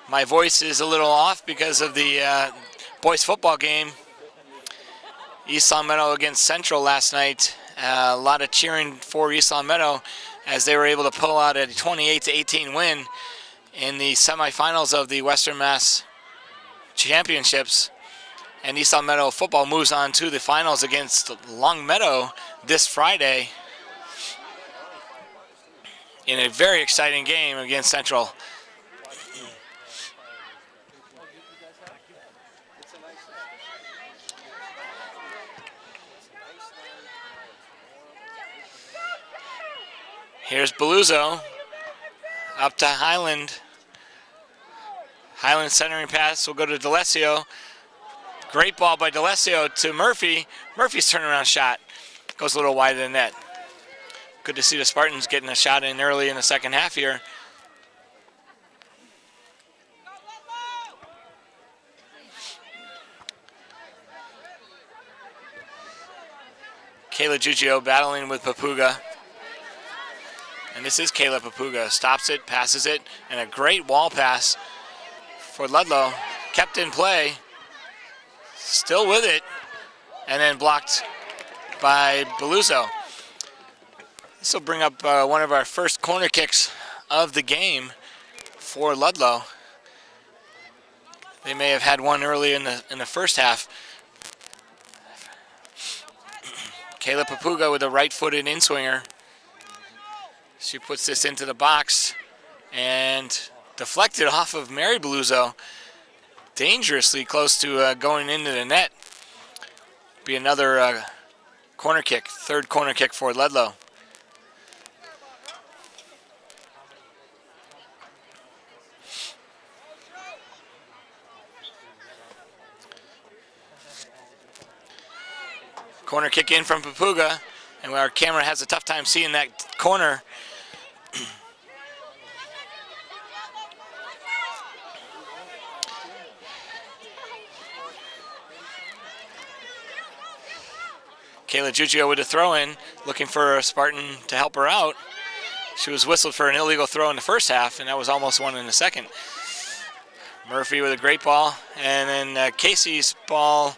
My voice is a little off because of the boys football game. East Long Meadow against Central last night. A lot of cheering for East Long Meadow as they were able to pull out a 28-18 win in the semifinals of the Western Mass Championships. And East Long Meadow football moves on to the finals against Long Meadow this Friday in a very exciting game against Central. Here's Beluso up to Highland. Highland centering pass will go to D'Alessio. Great ball by D'Alessio to Murphy. Murphy's turnaround shot goes a little wide of the net. Good to see the Spartans getting a shot in early in the second half here. Kayla Giugio battling with Papuga. And this is Kayla Papuga. Stops it, passes it, and a great wall pass for Ludlow. Kept in play. Still with it. And then blocked by Beluso. This will bring up one of our first corner kicks of the game for Ludlow. They may have had one early in the first half. Kayla Papuga with a right-footed in-swinger. She puts this into the box and deflected off of Mary Beluso. Dangerously close to going into the net. Be another corner kick, third corner kick for Ludlow. Corner kick in from Papuga, and our camera has a tough time seeing that corner. Kayla Giugio with a throw in, looking for a Spartan to help her out. She was whistled for an illegal throw in the first half, and that was almost one in the second. Murphy with a great ball, and then Casey's ball,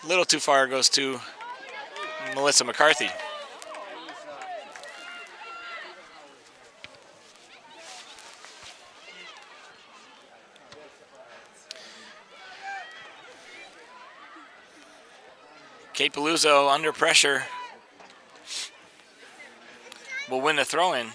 a little too far, goes to Melissa McCarthy. Kate Beluso under pressure will win the throw-in.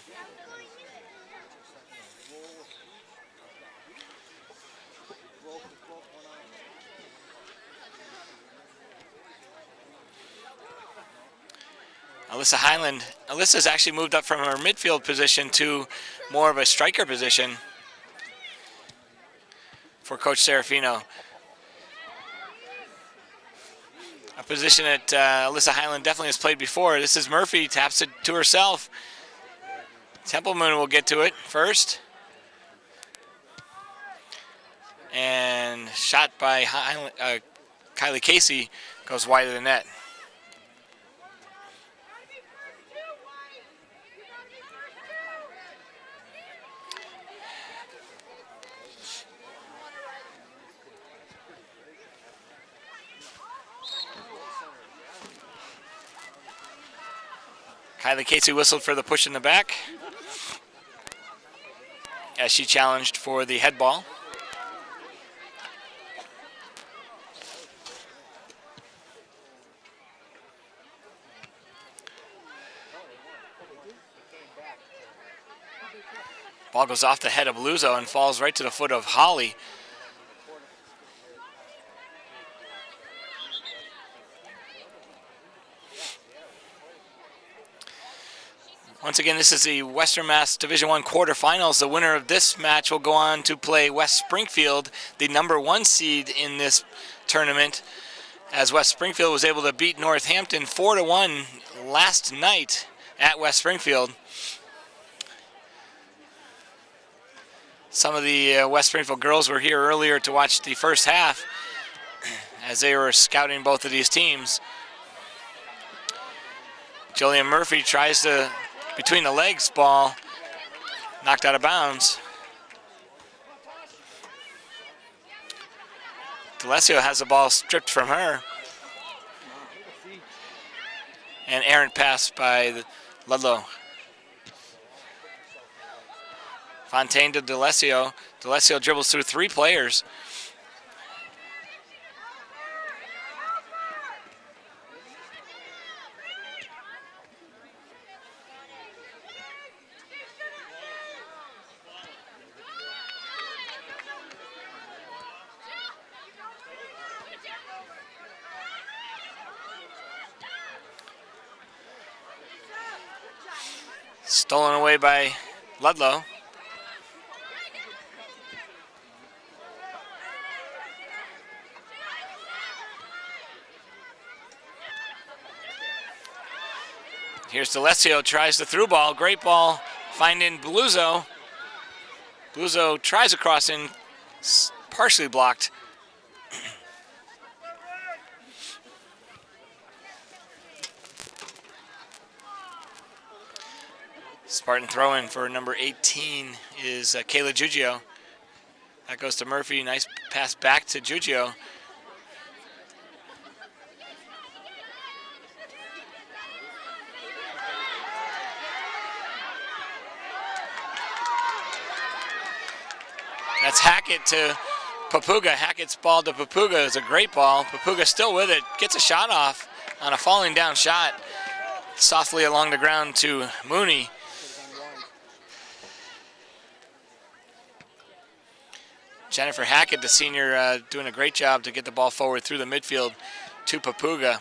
Alyssa Highland. Alyssa's actually moved up from her midfield position to more of a striker position for Coach Serafino. A position that Alyssa Highland definitely has played before. This is Murphy, taps it to herself. Templeman will get to it first. And shot by Kylie Casey goes wide of the net. Kylie Casey whistled for the push in the back as she challenged for the head ball. Ball goes off the head of Luzo and falls right to the foot of Holly. Once again, this is the Western Mass Division I quarterfinals. The winner of this match will go on to play West Springfield, the #1 seed in this tournament, as West Springfield was able to beat Northampton 4-1 last night at West Springfield. Some of the West Springfield girls were here earlier to watch the first half as they were scouting both of these teams. Jillian Murphy tries to between the legs ball, knocked out of bounds. D'Alessio has the ball stripped from her. And errant pass by Ludlow. Fontaine to D'Alessio. D'Alessio dribbles through 3 players. Stolen away by Ludlow. Here's D'Alessio, tries the through ball. Great ball, finding Bluzzo. Bluzzo tries a crossing, partially blocked. Spartan throw-in for number 18 is Kayla Giugio. That goes to Murphy. Nice pass back to Giugio. That's Hackett to Papuga. Hackett's ball to Papuga is a great ball. Papuga still with it. Gets a shot off on a falling down shot. Softly along the ground to Mooney. Jennifer Hackett, the senior, doing a great job to get the ball forward through the midfield to Papuga.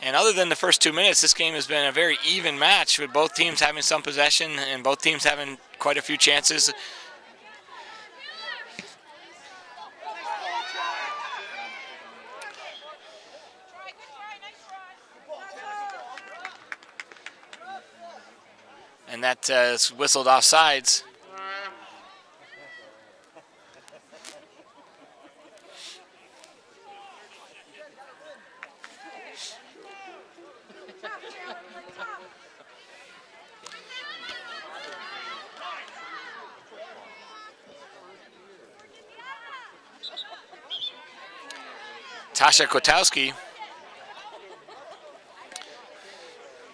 And other than the first 2 minutes, this game has been a very even match with both teams having some possession and both teams having quite a few chances. And that is whistled offsides. Tasha Kotowski,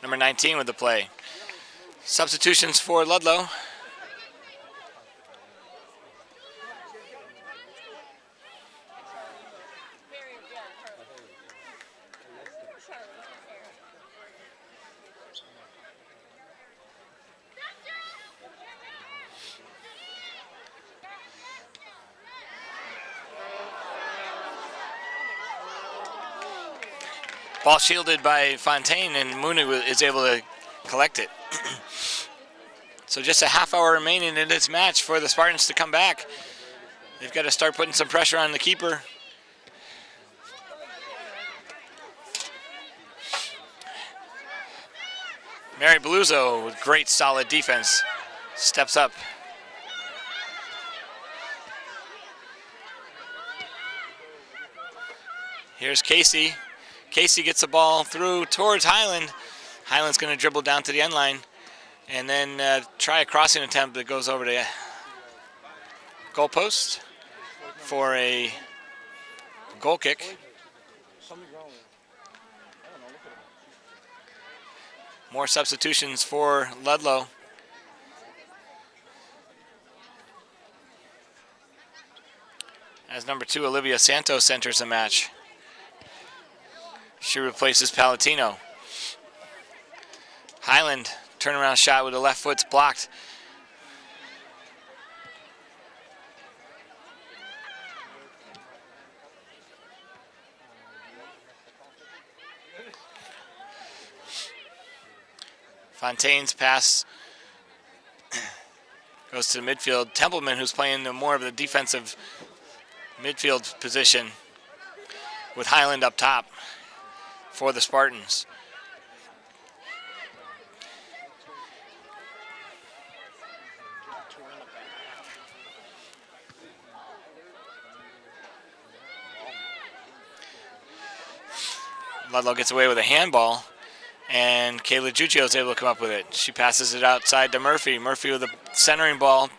number 19 with the play. Substitutions for Ludlow. Ball shielded by Fontaine, and Mooney is able to collect it. So just a half hour remaining in this match for the Spartans to come back. They've got to start putting some pressure on the keeper. Mary Beluzzo with great solid defense steps up. Here's Casey. Casey gets the ball through towards Highland. Highland's going to dribble down to the end line and then try a crossing attempt that goes over the goal post for a goal kick. More substitutions for Ludlow. As number 2, Olivia Santos enters the match. She replaces Palatino. Highland, turnaround shot with the left foot's blocked. Fontaine's pass goes to the midfield. Templeman, who's playing more of the defensive midfield position with Highland up top for the Spartans. Ludlow gets away with a handball, and Kayla Giuggio is able to come up with it. She passes it outside to Murphy. Murphy with a centering ball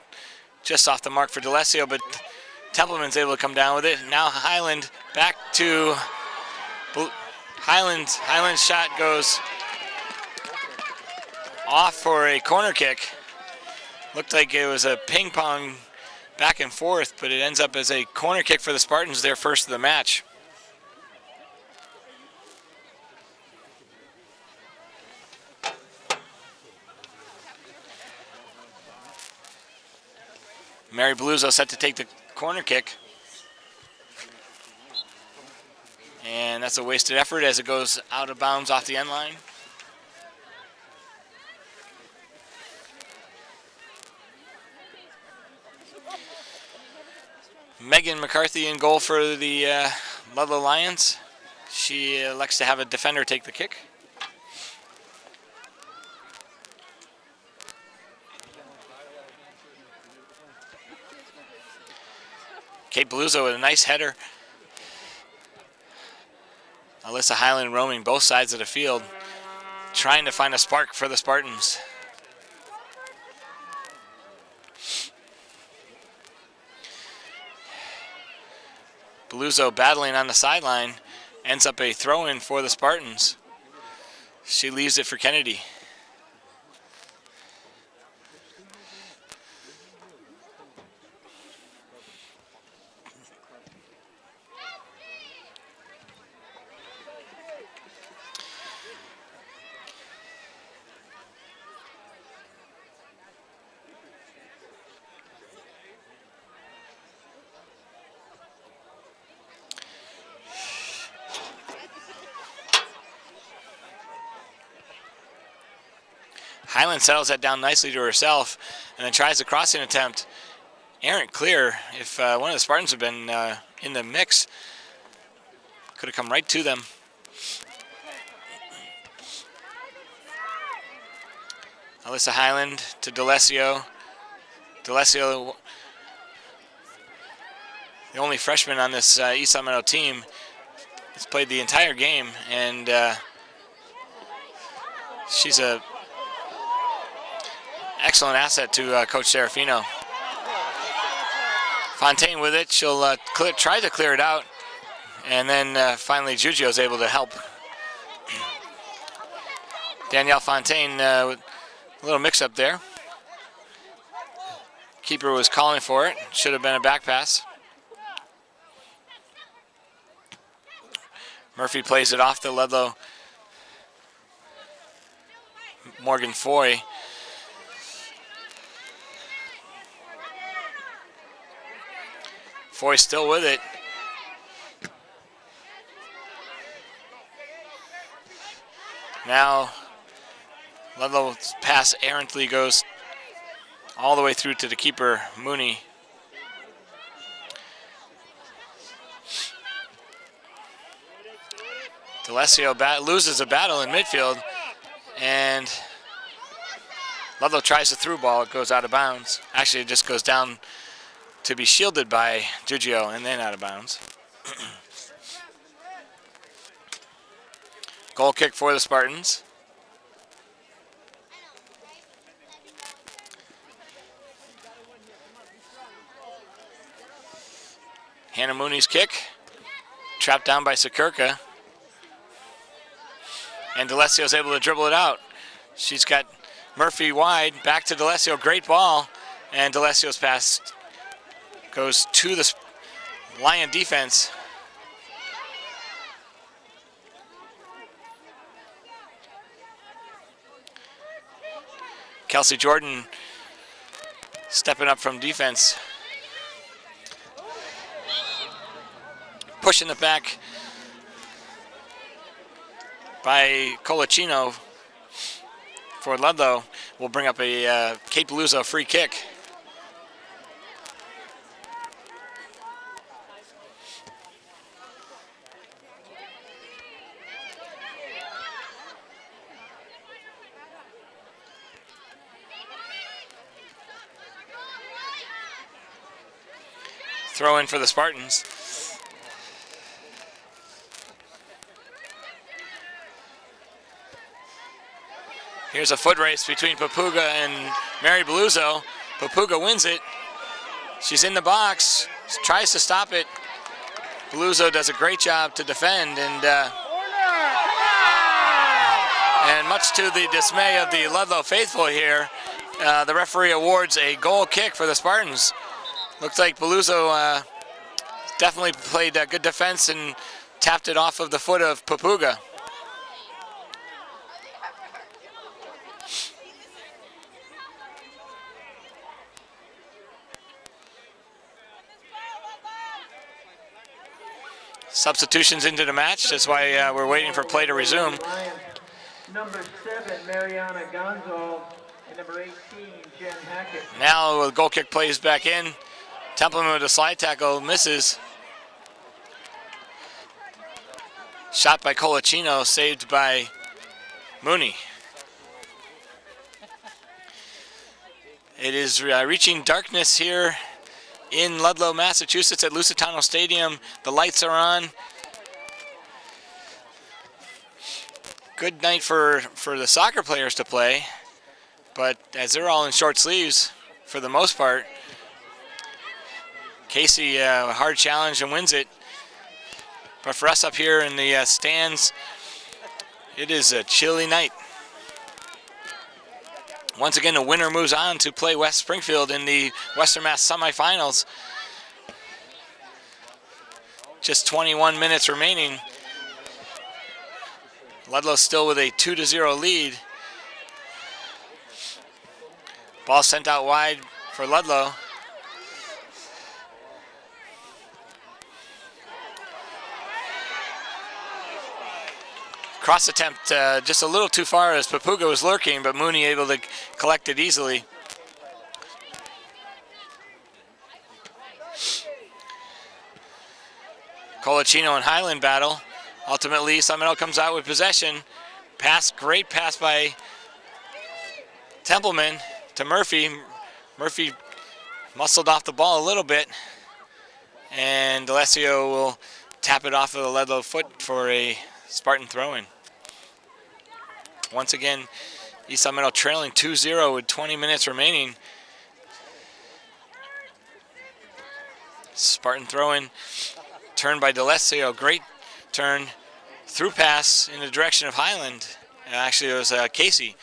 just off the mark for D'Alessio, but Templeman's able to come down with it. Now Highland back to Highland. Highland's shot goes off for a corner kick. Looked like it was a ping pong back and forth, but it ends up as a corner kick for the Spartans, their first of the match. Mary Beluzzo set to take the corner kick. And that's a wasted effort as it goes out of bounds off the end line. Megan McCarthy in goal for the Ludlow Lions. She elects to have a defender take the kick. Kate Beluzzo with a nice header. Alyssa Highland roaming both sides of the field, trying to find a spark for the Spartans. Beluzzo battling on the sideline, ends up a throw-in for the Spartans. She leaves it for Kennedy. Highland settles that down nicely to herself and then tries a crossing attempt. Errant clear. If one of the Spartans had been in the mix, could have come right to them. Alyssa Highland to D'Alessio. D'Alessio, the only freshman on this East Sacramento team, has played the entire game, and she's a excellent asset to Coach Serafino. Fontaine with it. She'll try to clear it out. And then finally Giuggio is able to help. Danielle Fontaine with a little mix-up there. Keeper was calling for it. Should have been a back pass. Murphy plays it off to Ludlow. Morgan Foy. Foy still with it. Now Ludlow's pass errantly goes all the way through to the keeper, Mooney. D'Alessio loses a battle in midfield, and Ludlow tries the through ball. It goes out of bounds. Actually, it just goes down to be shielded by Giugio and then out of bounds. Goal kick for the Spartans. Hannah Mooney's kick. Trapped down by Sakirka. And D'Alessio's able to dribble it out. She's got Murphy wide. Back to D'Alessio. Great ball. And D'Alessio's pass goes to the Lion defense. Kelsey Jordan stepping up from defense. Pushing it back by Colacino for Ludlow. Will bring up a Kate Paluzzo free kick. Throw in for the Spartans. Here's a foot race between Papuga and Mary Paluzzo. Papuga wins it. She's in the box, tries to stop it. Paluzzo does a great job to defend, and much to the dismay of the Ludlow faithful here, the referee awards a goal kick for the Spartans. Looks like Paluzzo definitely played good defense and tapped it off of the foot of Papuga. Substitutions into the match. That's why we're waiting for play to resume. Number 7, Mariana Gonzalez, and number 18, Jen Hackett. Now the goal kick plays back in. Templeman with a slide tackle, misses. Shot by Colacino, saved by Mooney. It is reaching darkness here in Ludlow, Massachusetts at Lusitano Stadium. The lights are on. Good night for the soccer players to play, but as they're all in short sleeves for the most part, Casey, a hard challenge and wins it. But for us up here in the stands, it is a chilly night. Once again, the winner moves on to play West Springfield in the Western Mass semifinals. Just 21 minutes remaining. Ludlow still with a 2-0 lead. Ball sent out wide for Ludlow. Cross attempt just a little too far as Papuga was lurking, but Mooney able to collect it easily. Colacino and Highland battle. Ultimately, Seminole comes out with possession. Great pass by Templeman to Murphy. Murphy muscled off the ball a little bit, and D'Alessio will tap it off of the Ludlow foot for a Spartan throw-in. Once again, East Seminole trailing 2-0 with 20 minutes remaining. Spartan throw-in, turn by D'Alessio, great turn, through pass in the direction of Highland. Actually, it was Casey.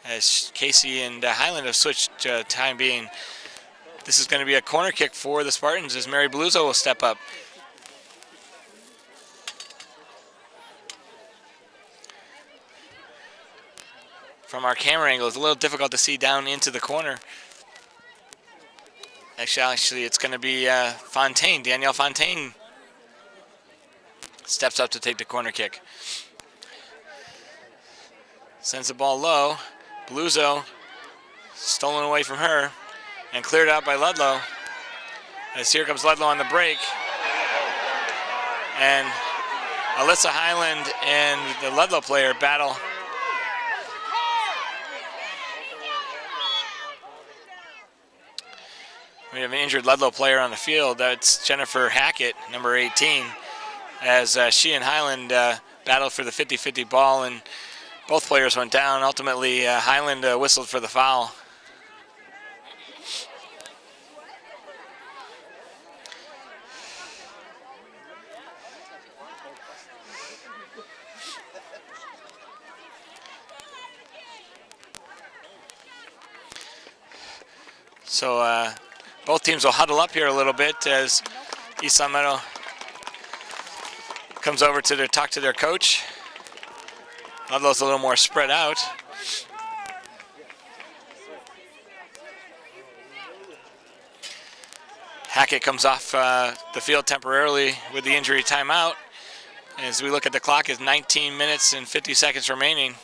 As Casey and Highland have switched time being. This is going to be a corner kick for the Spartans as Mary Paluzzo will step up. From our camera angle, it's a little difficult to see down into the corner. Actually, it's going to be Fontaine. Danielle Fontaine steps up to take the corner kick. Sends the ball low. Paluzzo stolen away from her and cleared out by Ludlow. As here comes Ludlow on the break. And Alyssa Highland and the Ludlow player battle We have an injured Ludlow player on the field. That's Jennifer Hackett, number 18, as she and Highland battled for the 50-50 ball, and both players went down. Ultimately, Highland whistled for the foul. So both teams will huddle up here a little bit as East Long Meadow comes over to talk to their coach. Ludlow's a little more spread out. Hackett comes off the field temporarily with the injury timeout. As we look at the clock, it's 19 minutes and 50 seconds remaining.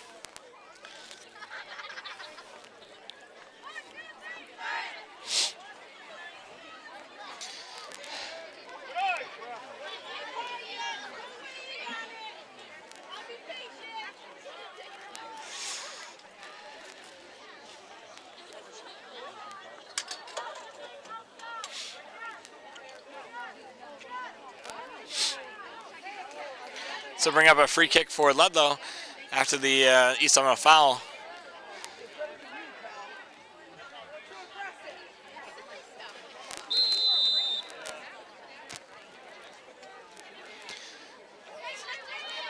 So bring up a free kick for Ludlow after the East Long Meadow foul.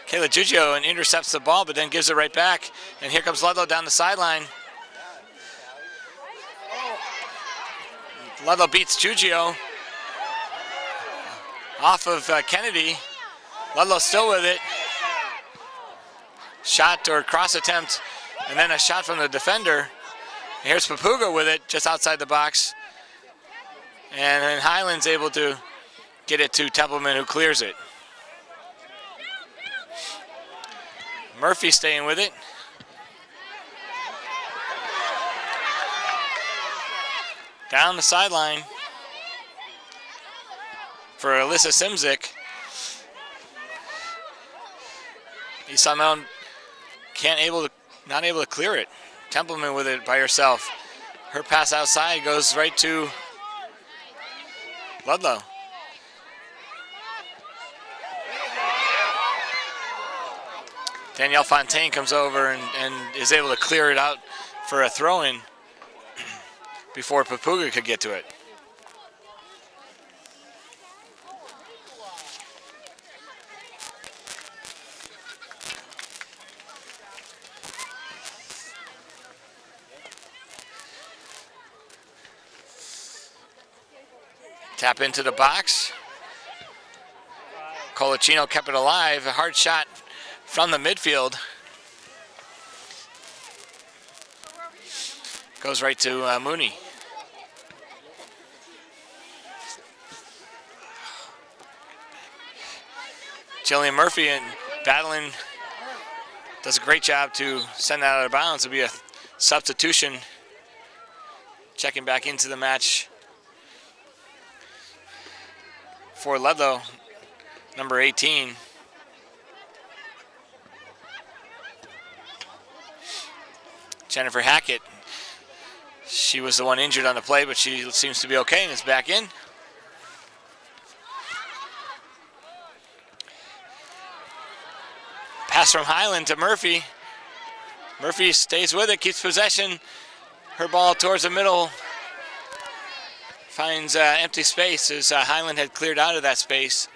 Kayla Giugio intercepts the ball, but then gives it right back. And here comes Ludlow down the sideline. Ludlow beats Giugio off of Kennedy. Ludlow still with it. Shot or cross attempt, and then a shot from the defender. Here's Papuga with it just outside the box. And then Highland's able to get it to Templeman, who clears it. Murphy staying with it. Down the sideline for Alyssa Simzik. East Long Meadow not able to clear it. Templeman with it by herself. Her pass outside goes right to Ludlow. Danielle Fontaine comes over and is able to clear it out for a throw-in before Papuga could get to it. Tap into the box. Colacino kept it alive. A hard shot from the midfield. Goes right to Mooney. Jillian Murphy and battling, does a great job to send that out of bounds. It'll be a substitution. Checking back into the match for Ludlow, number 18. Jennifer Hackett. She was the one injured on the play, but she seems to be okay and is back in. Pass from Highland to Murphy. Murphy stays with it, keeps possession. Her ball towards the middle. Finds empty space as Highland had cleared out of that space.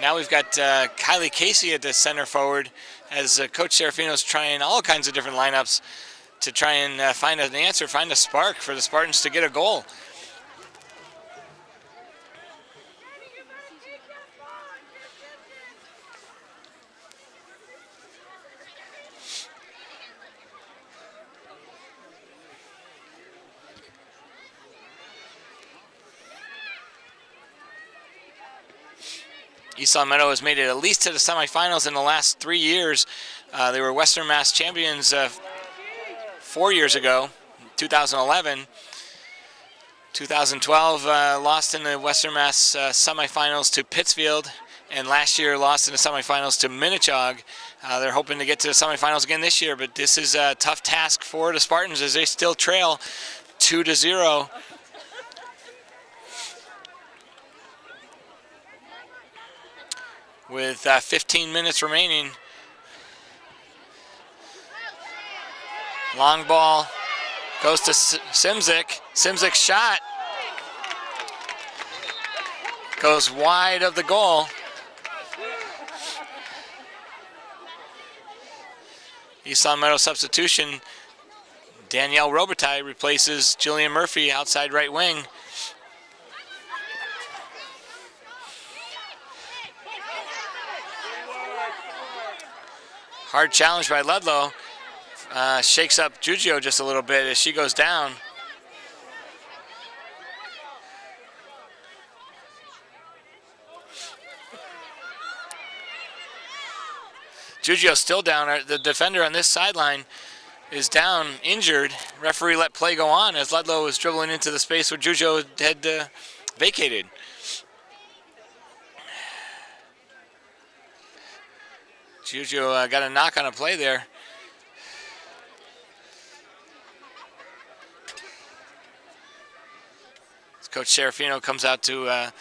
Now we've got Kylie Casey at the center forward as Coach Serafino's trying all kinds of different lineups to try and find an answer, find a spark for the Spartans to get a goal. East Long Meadow has made it at least to the semifinals in the last 3 years. They were Western Mass champions 4 years ago, 2011. 2012 lost in the Western Mass semifinals to Pittsfield, and last year lost in the semifinals to Minnechaug. They're hoping to get to the semifinals again this year, but this is a tough task for the Spartans as they still trail 2-0. with 15 minutes remaining. Long ball goes to Simzik. Simzik's shot goes wide of the goal. East Long Meadow substitution. Danielle Robitaille replaces Jillian Murphy outside right wing. Hard challenge by Ludlow. Shakes up Giugio just a little bit as she goes down. Giugio still down. The defender on this sideline is down, injured. Referee let play go on as Ludlow was dribbling into the space where Giugio had vacated. Giugio got a knock on a play there. Coach Serafino comes out to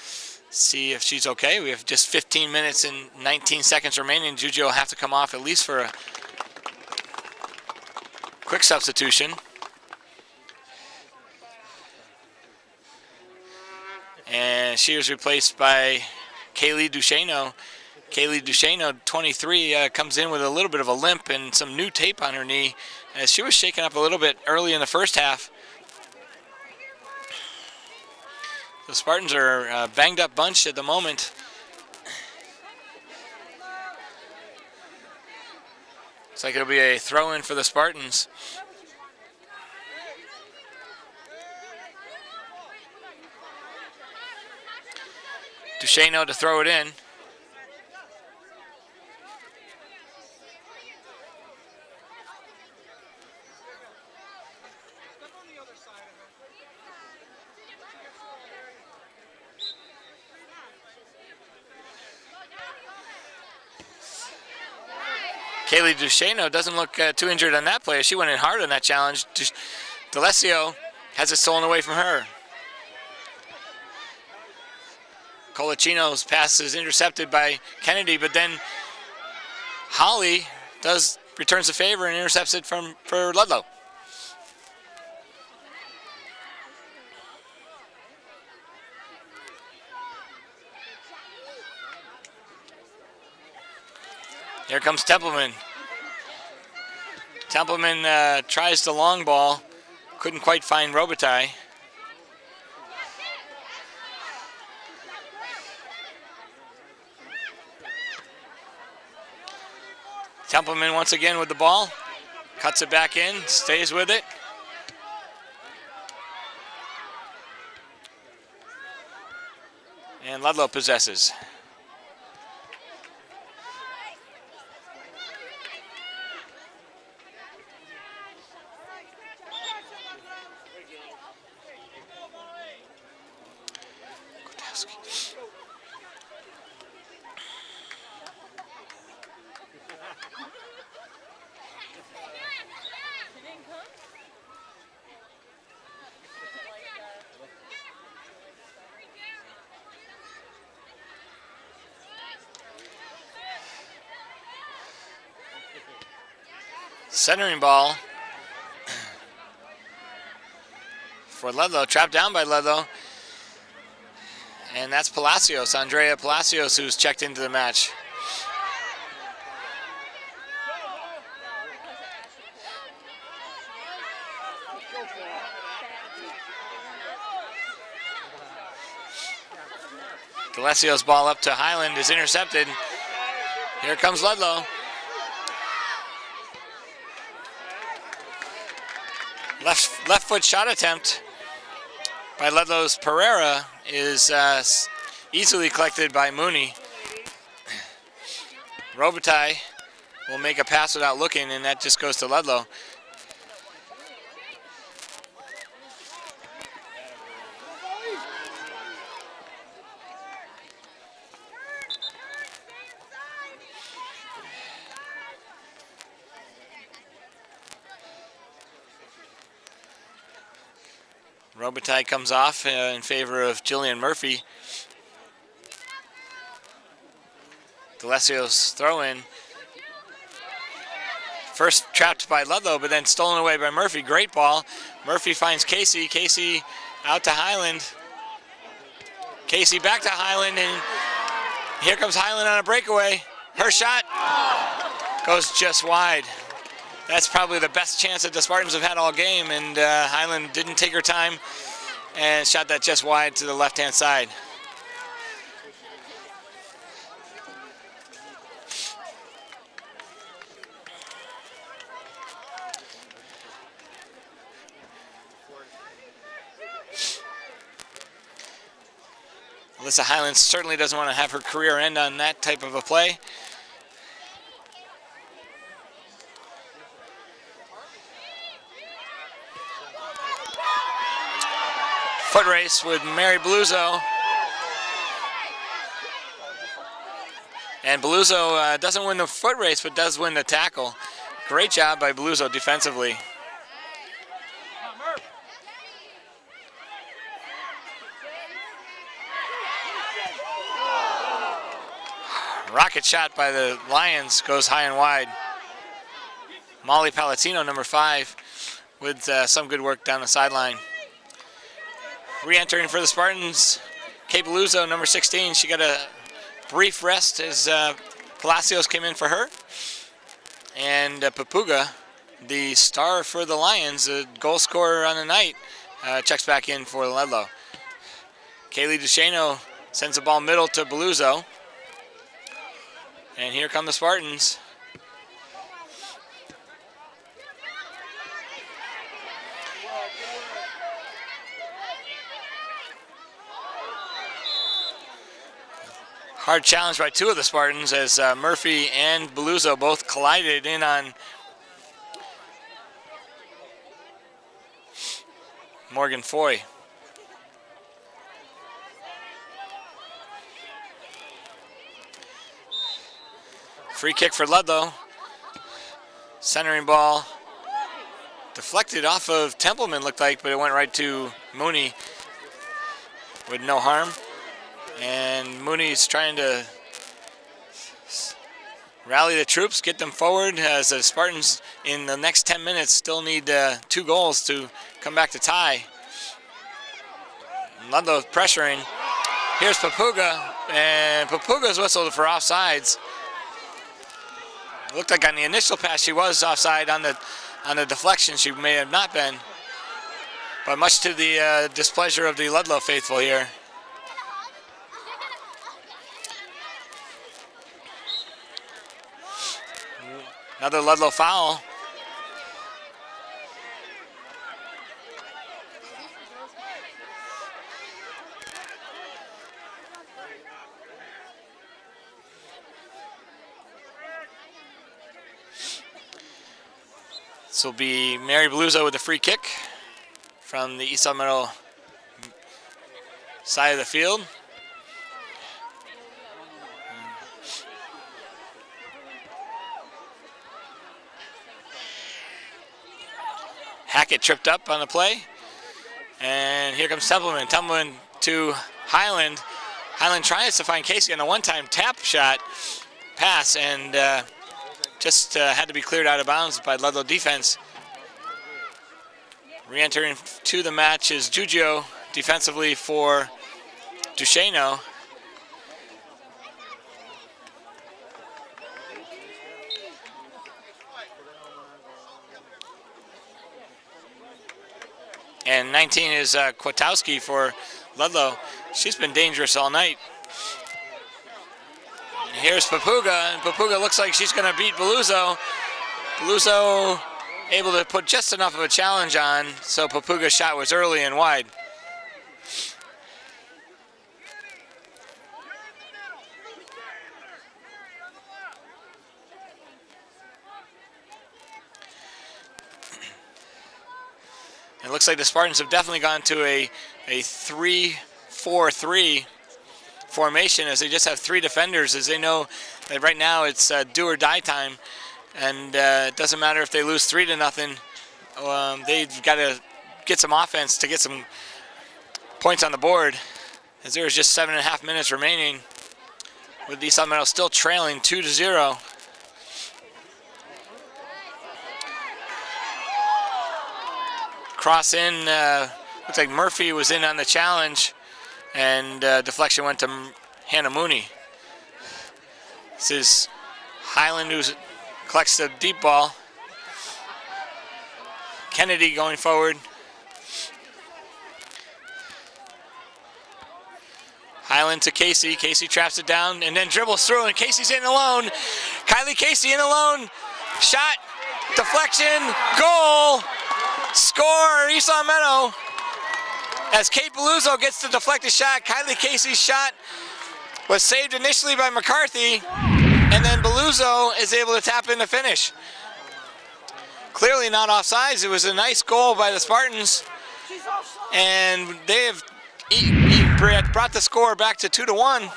see if she's okay. We have just 15 minutes and 19 seconds remaining. Giugio will have to come off at least for a quick substitution. And she was replaced by Kaylee Duchesneau. Kaylee Duchesneau, 23, comes in with a little bit of a limp and some new tape on her knee as she was shaken up a little bit early in the first half. The Spartans are a banged up bunch at the moment. Looks like it'll be a throw in for the Spartans. Duchesneau to throw it in. Kaylee Duchesneau doesn't look too injured on that play. She went in hard on that challenge. D'Alessio has it stolen away from her. Colicino's pass is intercepted by Kennedy, but then Holly returns the favor and intercepts it for Ludlow. Here comes Templeman. Templeman tries the long ball. Couldn't quite find Robitaille. Templeman once again with the ball. Cuts it back in, stays with it. And Ludlow possesses. Centering ball for Ludlow, trapped down by Ludlow. And that's Palacios, Andrea Palacios, who's checked into the match. D'Alessio's ball up to Highland is intercepted. Here comes Ludlow. Left foot shot attempt by Ludlow's Pereira is easily collected by Mooney. Robitaille will make a pass without looking, and that just goes to Ludlow. Robitaille comes off in favor of Jillian Murphy. D'Alessio's throw in. First trapped by Ludlow, but then stolen away by Murphy. Great ball. Murphy finds Casey. Casey out to Highland. Casey back to Highland, and here comes Highland on a breakaway. Her shot goes just wide. That's probably the best chance that the Spartans have had all game, and Highland didn't take her time and shot that just wide to the left-hand side. Alyssa Highland certainly doesn't want to have her career end on that type of a play. Foot race with Mary Beluzzo. And Beluzzo doesn't win the foot race, but does win the tackle. Great job by Beluzzo defensively. Rocket shot by the Lions goes high and wide. Molly Palatino, number 5, with some good work down the sideline. Re-entering for the Spartans, Kate Beluzzo, number 16. She got a brief rest as Palacios came in for her. And Papuga, the star for the Lions, the goal scorer on the night, checks back in for Ludlow. Kaylee DeShano sends the ball middle to Beluzzo. And here come the Spartans. Hard challenge by 2 of the Spartans as Murphy and Beluzzo both collided in on Morgan Foy. Free kick for Ludlow. Centering ball. Deflected off of Templeman, looked like, but it went right to Mooney with no harm. And Mooney's trying to rally the troops, get them forward, as the Spartans in the next 10 minutes still need 2 goals to come back to tie. Ludlow pressuring. Here's Papuga, and Papuga's whistled for offsides. It looked like on the initial pass she was offside. On the deflection she may have not been, but much to the displeasure of the Ludlow faithful here. Another Ludlow foul. This will be Mary Beluzzo with the free kick from the East Meadow side of the field. Hackett tripped up on the play. And here comes Templeman. Templeman to Highland. Highland tries to find Casey on a one-time tap shot pass, and just had to be cleared out of bounds by Ludlow defense. Re-entering to the match is Giugio defensively for Duchesneau. And 19 is Kwiatkowski for Ludlow. She's been dangerous all night. And here's Papuga, and Papuga looks like she's going to beat Beluzzo. Beluzzo able to put just enough of a challenge on, so Papuga's shot was early and wide. It looks like the Spartans have definitely gone to a 3-4-3 formation, as they just have 3 defenders, as they know that right now it's do or die time, and it doesn't matter if they lose 3-0. They've got to get some offense to get some points on the board, as there's just 7.5 minutes remaining with East Meadow still trailing 2-0. Cross in, looks like Murphy was in on the challenge, and deflection went to Hannah Mooney. This is Highland who collects the deep ball. Kennedy going forward. Highland to Casey. Casey traps it down and then dribbles through, and Casey's in alone. Kylie Casey in alone. Shot, deflection, goal, score, East Long Meadow. As Kate Beluzzo gets the deflected shot, Kylie Casey's shot was saved initially by McCarthy, and then Beluzzo is able to tap in the finish. Clearly not offsides. It was a nice goal by the Spartans, and they have brought the score back to 2-1.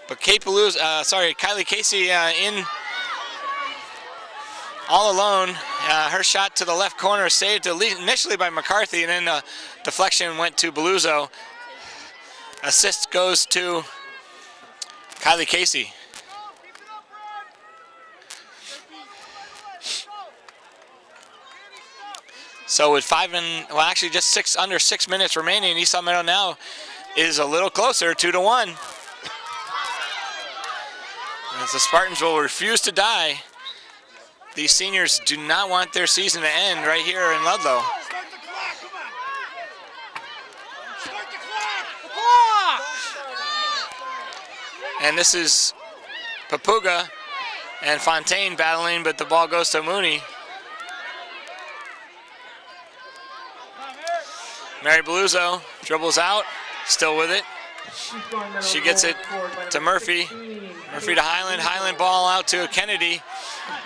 But Kylie Casey in all alone. Her shot to the left corner saved initially by McCarthy, and then the deflection went to Beluzzo. Assist goes to Kylie Casey. So with just under 6 minutes remaining, East Long Meadow now is a little closer, 2-1. As the Spartans will refuse to die. These seniors do not want their season to end right here in Ludlow. And this is Papuga and Fontaine battling, but the ball goes to Mooney. Mary Beluzzo dribbles out, still with it. She gets it to Murphy. Murphy to Highland. Highland ball out to Kennedy.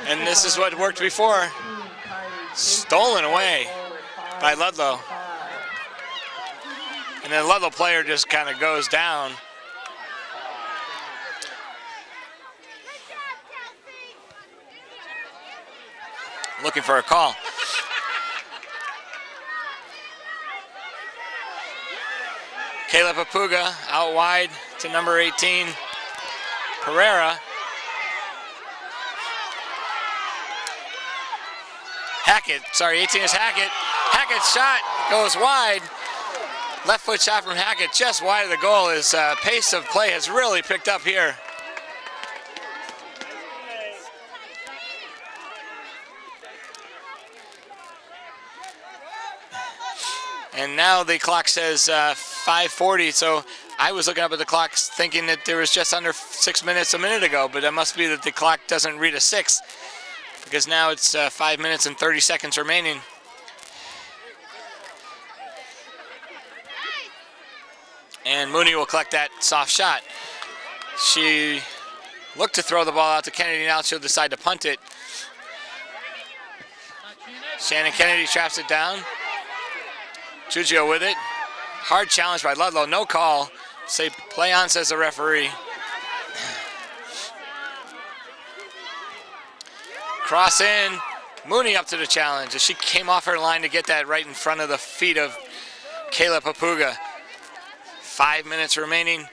And this is what worked before. Stolen away by Ludlow. And then Ludlow player just kind of goes down. Looking for a call. Kayla Papuga out wide to number 18, Pereira. Hackett, 18 is Hackett. Hackett's shot goes wide. Left foot shot from Hackett just wide of the goal. His pace of play has really picked up here. And now the clock says 5:40, so I was looking up at the clock thinking that there was just under 6 minutes a minute ago, but that must be that the clock doesn't read a 6, because now it's 5 minutes and 30 seconds remaining. And Mooney will collect that soft shot. She looked to throw the ball out to Kennedy, now she'll decide to punt it. Shannon Kennedy traps it down. Giugio with it. Hard challenge by Ludlow, no call. Say play on, says the referee. Cross in, Mooney up to the challenge as she came off her line to get that right in front of the feet of Kayla Papuga. 5 minutes remaining.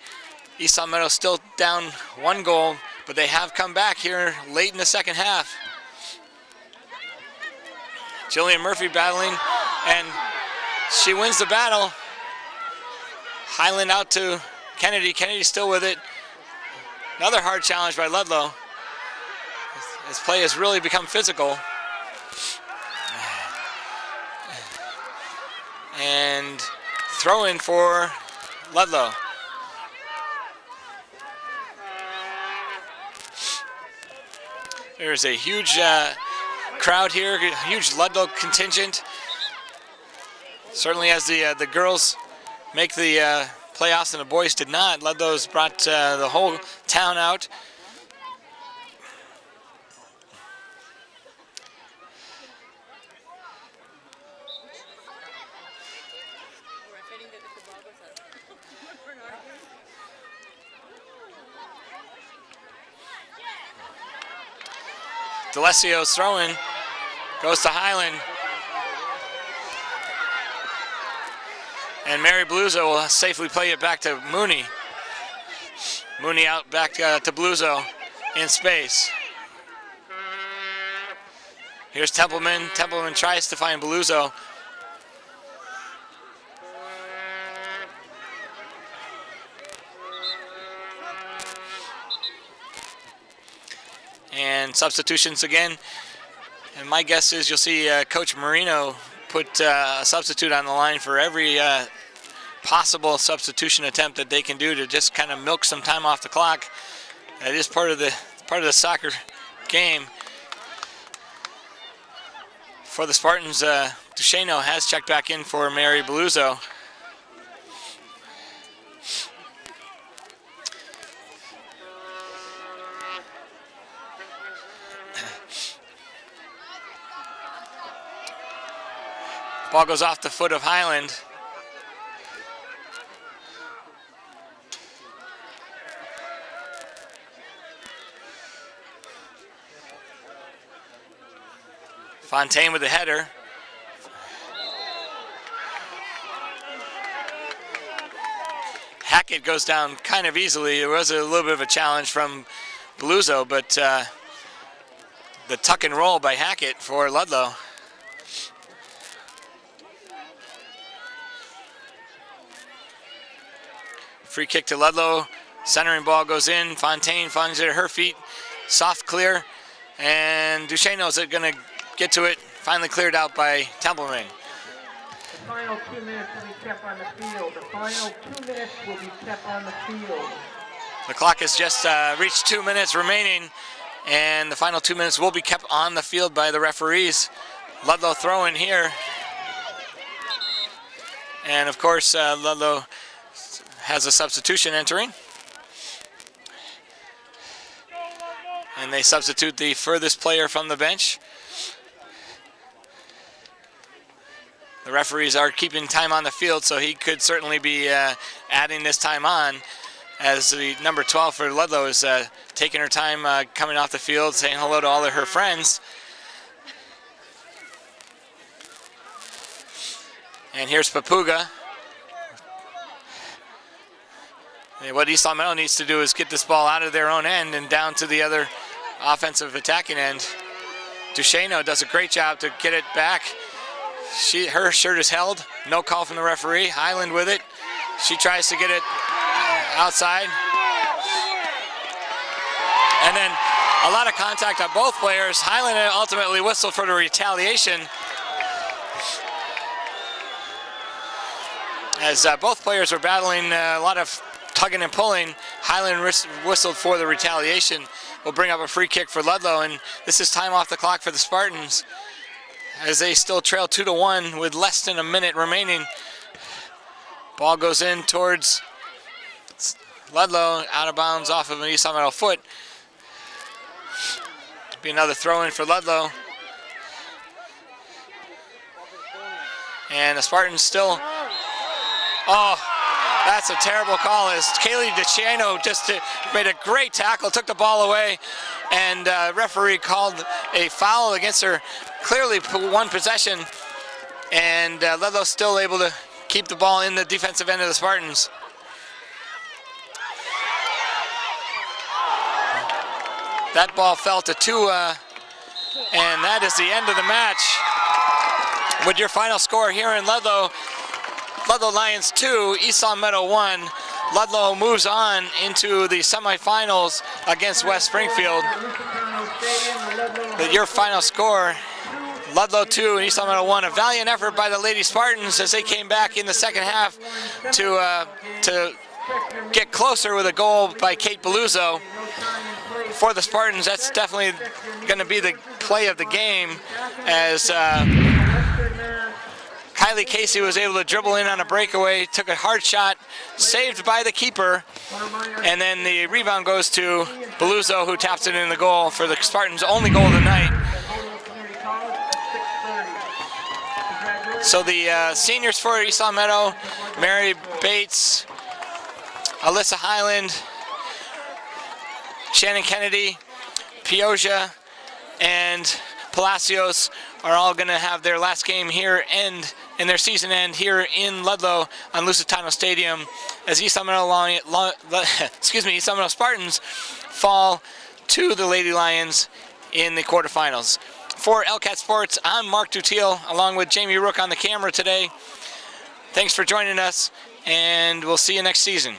East Long Meadow still down 1 goal, but they have come back here late in the second half. Jillian Murphy battling, and she wins the battle. Highland out to Kennedy. Kennedy still with it. Another hard challenge by Ludlow. This play has really become physical. And throw in for Ludlow. There's a huge crowd here, a huge Ludlow contingent. Certainly as the girls make the playoffs and the boys did not. Ludlow's brought the whole town out. D'Alessio's throwing, goes to Highland. And Mary Bluzo will safely play it back to Mooney. Mooney out back to Bluzo in space. Here's Templeman. Templeman tries to find Bluzo. And substitutions again. And my guess is you'll see Coach Marino put a substitute on the line for every possible substitution attempt that they can do to just kind of milk some time off the clock. That is part of the soccer game. For the Spartans, Duchesneau has checked back in for Mary Bluzo. Ball goes off the foot of Highland. Fontaine with the header. Hackett goes down kind of easily. It was a little bit of a challenge from Bluzo, but the tuck and roll by Hackett for Ludlow. Free kick to Ludlow. Centering ball goes in. Fontaine finds it at her feet. Soft clear. And Duchesneau's going to get to it. Finally cleared out by Templeman. The final 2 minutes will be kept on the field. The final 2 minutes will be kept on the field. The clock has just reached 2 minutes remaining. And the final 2 minutes will be kept on the field by the referees. Ludlow throw in here. And of course, Ludlow has a substitution entering. And they substitute the furthest player from the bench. The referees are keeping time on the field, so he could certainly be adding this time on, as the number 12 for Ludlow is taking her time coming off the field, saying hello to all of her friends. And here's Papuga. And what East Long Meadow needs to do is get this ball out of their own end and down to the other offensive attacking end. Duchesneau does a great job to get it back. Her shirt is held. No call from the referee. Highland with it. She tries to get it outside. And then a lot of contact on both players. Highland ultimately whistled for the retaliation, as both players were battling a lot of tugging and pulling. Highland whistled for the retaliation. Will bring up a free kick for Ludlow, and this is time off the clock for the Spartans, as they still trail 2-1 with less than a minute remaining. Ball goes in towards Ludlow, out of bounds off of an East Long Meadow foot. Be another throw in for Ludlow. And the Spartans still, oh, that's a terrible call, as Kaylee DeChiano just made a great tackle, took the ball away, and referee called a foul against her. Clearly one possession, and Ludlow still able to keep the ball in the defensive end of the Spartans. That ball fell to Tua, and that is the end of the match. With your final score here in Ludlow, Ludlow Lions 2, East Long Meadow 1. Ludlow moves on into the semifinals against West Springfield. Your final score, Ludlow 2 and East Long Meadow 1. A valiant effort by the Lady Spartans as they came back in the second half to get closer with a goal by Kate Bluzo. For the Spartans, that's definitely going to be the play of the game, as Kylie Casey was able to dribble in on a breakaway, took a hard shot, saved by the keeper, and then the rebound goes to Bluzo, who taps it in the goal for the Spartans' only goal of the night. So the seniors for East Long Meadow, Mary Bates, Alyssa Highland, Shannon Kennedy, Pioja, and Palacios are all going to have their last game here end in their season end here in Ludlow on Lusitano Stadium as East Sacramento East Sacramento Spartans fall to the Lady Lions in the quarterfinals. For LCAT Sports, I'm Mark Dutiel along with Jamie Rook on the camera today. Thanks for joining us, and we'll see you next season.